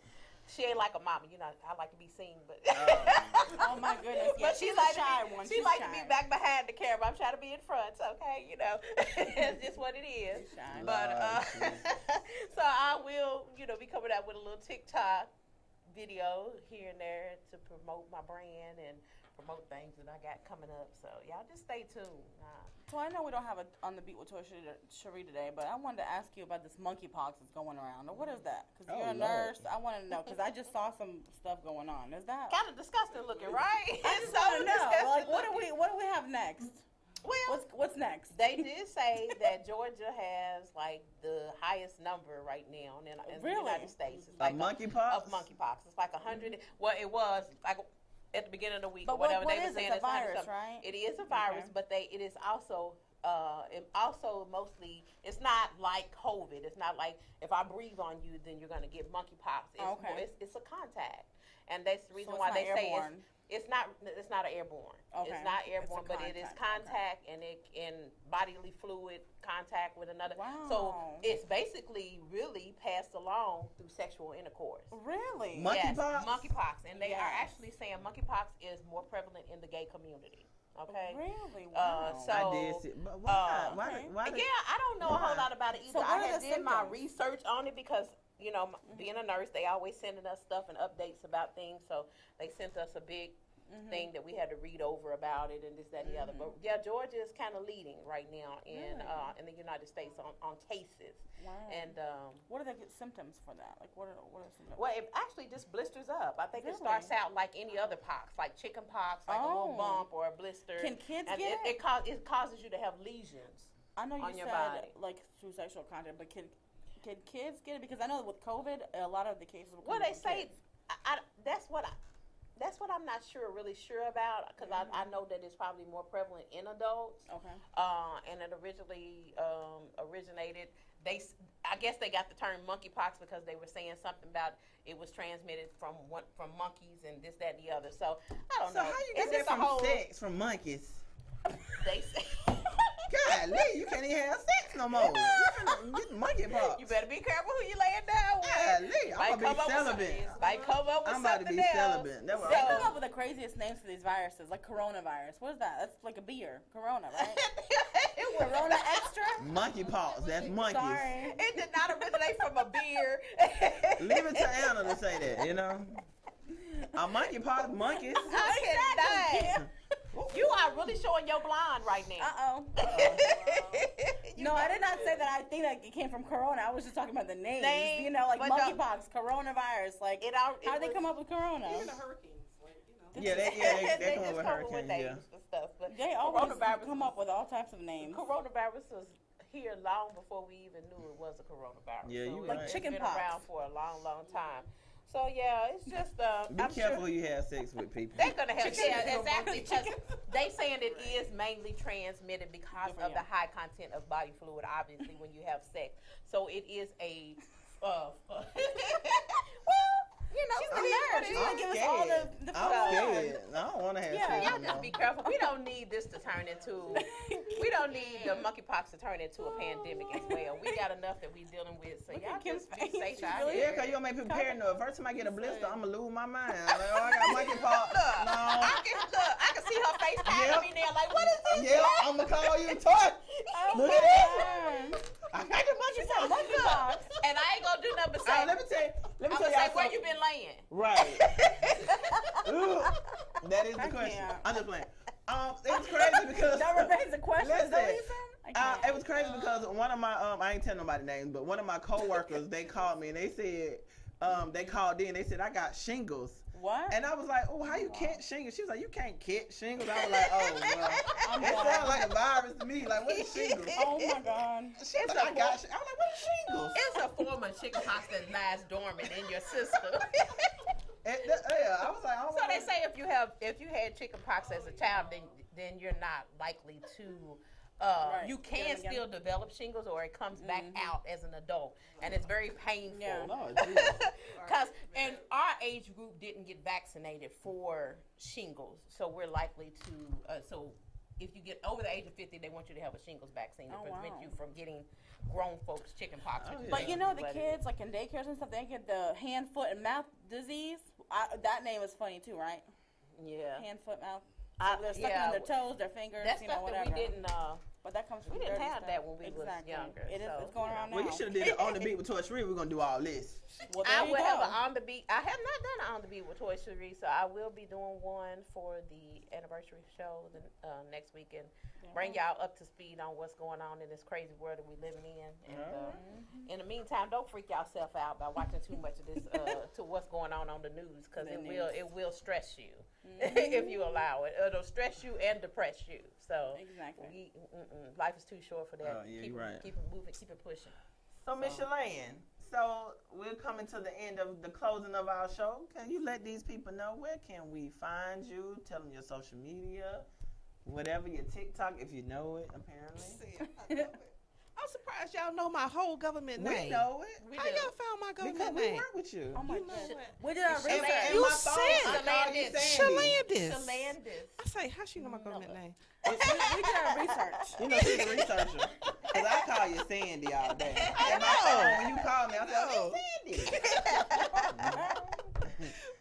she ain't like a mama. You know, I like to be seen, but Oh my goodness! Yeah, but she's she a like shy to be, one. She She's like to shy. be back behind the camera. I'm trying to be in front, okay? You know, it's just what it is. She's shy. But Lord, so I will, be coming out with a little TikTok video here and there to promote my brand and promote things that I got coming up. So y'all just stay tuned. So I know we don't have a on the beat with Toy Cherie today, but I wanted to ask you about this monkeypox that's going around. What is that? Because you're Oh, a Lord. nurse. I want to know because I just saw some stuff going on. Is that? Kind of disgusting looking, right? I just So want to know. disgusting Like, what looking. do we have next? Well, What's next? they did say that Georgia has like the highest number right now in the Really? United States. It's A like monkeypox? of monkeypox. It's like 100. Well, it was like at the beginning of the week But or whatever what they were is it? saying. It's a 100 virus, something. right? It is a virus, Okay. but it is also mostly. It's not like COVID. It's not like if I breathe on you, then you're gonna get monkeypox. It's Okay. it's a contact, and that's the reason So why it's they not say airborne. it's not an airborne. Okay. It's not It's a airborne, but it is contact, okay. contact and it in bodily fluid contact with another. Wow. So it's basically really passed along through sexual intercourse. Really? Monkeypox? Yes, monkeypox, and they are Yes. actually saying monkeypox is more prevalent in the gay community. Okay. Really? Wow. so- I did see. But why? okay. Why? Yeah, I don't know a whole lot about it either. So what I are had the did my symptoms? research on it because being a nurse, they always sending us stuff and updates about things. So they sent us a big thing that we had to read over about it and this, that, and the other. But yeah, Georgia is kind of leading right now in the United States on cases. Wow. And What are the symptoms for that? Like, what are symptoms? well, it actually just blisters up. I think Really? it starts out like any other pox, like chicken pox, like a little Oh. bump or a blister. Can kids and get it? It causes you to have lesions. I know you on your said body. like through sexual contact, but can kids get it? Because I know with COVID, a lot of the cases. Will Well, come they from say kids. that's what I'm not really sure about because I know that it's probably more prevalent in adults. Okay. And it originally originated. I guess they got the term monkeypox because they were saying something about it was transmitted from monkeys and this, that, and the other. So I don't So know. how you It's get that just a from whole- sex from monkeys? They say. Golly, you can't even have sex no more. You finna get monkeypox. You better be careful who you laying down with. Golly, I'm gonna be celibate. Might come up with I'm about to something be else. celibate. That's what They I'm come up with the craziest names for these viruses, like coronavirus. What is that? That's like a beer. Corona, right? Corona Extra? Monkeypox. That's monkeys. Sorry. It did not originate from a beer. Leave it to Anna to say that. You know. A monkeypox, monkeys. I cannot. You are really showing your blind right now. Uh-oh. No, I did not say that I think that it came from Corona. I was just talking about the names. Name, You know, like but monkeypox, coronavirus. Like, how they come up with Corona? Even the hurricanes, like, Yeah, they come up just with hurricanes. names Yeah. and stuff. But They always coronavirus come up with all types of names. Coronavirus was here long before we even knew it was a coronavirus. Yeah, so you it's right. Like chicken been pox. around for a long, long time. So yeah, it's just Be I'm careful sure who you have sex with, people. they're gonna have Chicken- exactly because chicken- they saying it is mainly transmitted because Good for of the you. high content of body fluid, obviously when you have sex. So it is a well, you know, She's it the is nurse. what it She's is. gonna give us all the I'm scared. I don't want to have Yeah, sex Y'all no just more. be careful. We don't need this to turn into. We don't need the monkeypox to turn into a pandemic as well. We got enough that we dealing with. So Look y'all at Kim's just be face. safe She's out really- Yeah, here. because you're going to make people paranoid. First time I get a blister, I'm going to lose my mind. Like, oh, I got monkeypox. No. I can see her face patting Yep. me now. Like, what is this? Yeah, I'm going to call you toy. Oh Look my at this. God. I got the monkeypox. Look, and I ain't gonna do nothing but say. Let me tell I'm y'all gonna say where something. you been laying. Right. Ooh, that is the I question. can't. I'm just playing. It was crazy because That remains a question. Is that what you Listen, said? I can't. it was crazy because one of my I ain't telling nobody names, but one of my coworkers they called me and they said they called in. They said I got shingles. What? And I was like, oh, how you catch shingles? She was like, you can't catch shingles. I was like, oh, well, it sounds like a virus to me. Like, what is shingles? Oh my God. She was like, I was like, what is shingles? It's a form of chickenpox that lies dormant in your system. Yeah, I was like, oh. So they say if you had chickenpox as a child, then you're not likely to. You can still develop shingles, or it comes back out as an adult, and it's very painful. Yeah. Because in our age group didn't get vaccinated for shingles, so we're likely to. So if you get over the age of 50, they want you to have a shingles vaccine to prevent you from getting grown folks chickenpox. But you know the kids like in daycares and stuff, they get the hand, foot, and mouth disease. That name is funny too, right? Yeah. Hand, foot, mouth. So they're stuck in their toes, their fingers, that's you know, stuff whatever. That we didn't. But that comes from we didn't dirty have stuff. that when we was younger. It's going around now. Well, you should have did it on the beat with Toy Story. We're gonna do all this. Well, I will have an on the beat. I have not done an on the beat with Toy Story, so I will be doing one for the anniversary show next weekend. Bring y'all up to speed on what's going on in this crazy world that we're living in. And in the meantime, don't freak yourself out by watching too much of this to what's going on the news, because it will stress you if you allow it. It'll stress you and depress you. So exactly, life is too short for that. Yeah, keep it moving, keep it pushing. So, Miss Shalane, so we're coming to the end of the closing of our show. Can you let these people know where can we find you? Tell them your social media, whatever, your TikTok, if you know it, apparently. I'm surprised y'all know my whole government name. We know it. How y'all found my government because name? we work with you. Oh my You know God. what? We did our research. You said Shalandis. I say, how she know my government name? we did our research. You know she's a researcher. Because I call you Sandy all day. And my phone, when you call me, I say, oh, Sandy.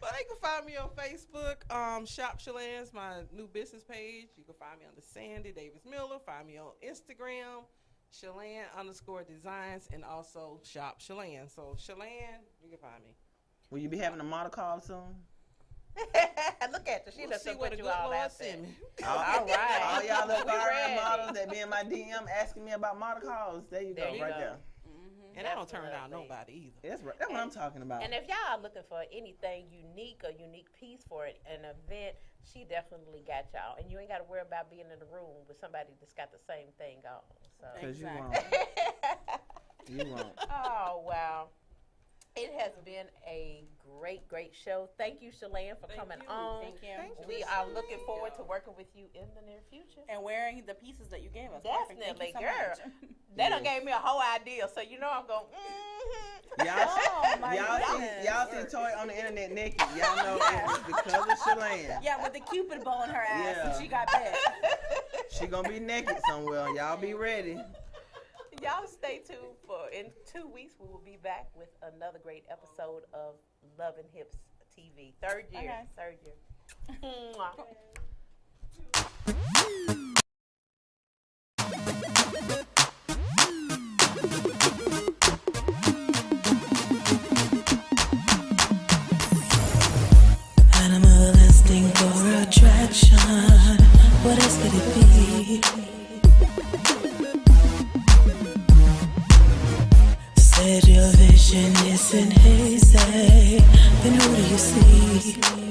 But they can find me on Facebook. Shop Shaland's my new business page. You can find me on the Sandy Davis Miller. Find me on Instagram, Shaland_designs, and also Shop Shaland. So Shaland, you can find me. Will you be having a model call soon? Look at her. She We'll see done what put the you good all Lord out send there. me. All right. All y'all little We ready. models that be in my DM asking me about model calls. There you go, There you right go. there. And I don't turn down nobody either. That's right. That's what I'm talking about. And if y'all are looking for anything unique, a unique piece for an event, she definitely got y'all. And you ain't got to worry about being in the room with somebody that's got the same thing on. Because you Exactly. won't. You won't. Oh, wow. It has been a great show. Thank you, Shaland, for coming on. Thank you. We are looking forward to working with you in the near future. And wearing the pieces that you gave us. Definitely, Perfect. Thank you so girl. much. They done gave me a whole idea, so you know I'm going, Oh, my Y'all see Toy on the internet naked. Y'all know it was because of Shaland. Yeah, with the Cupid bow in her ass, Yeah. and she got bit. She gonna be naked somewhere. Y'all be ready. Y'all stay tuned in 2 weeks we will be back with another great episode of Love and Hips TV. Third year. Mwah. Animalistic for attraction. What else could it be? Said your vision isn't hazy. Then who do you see?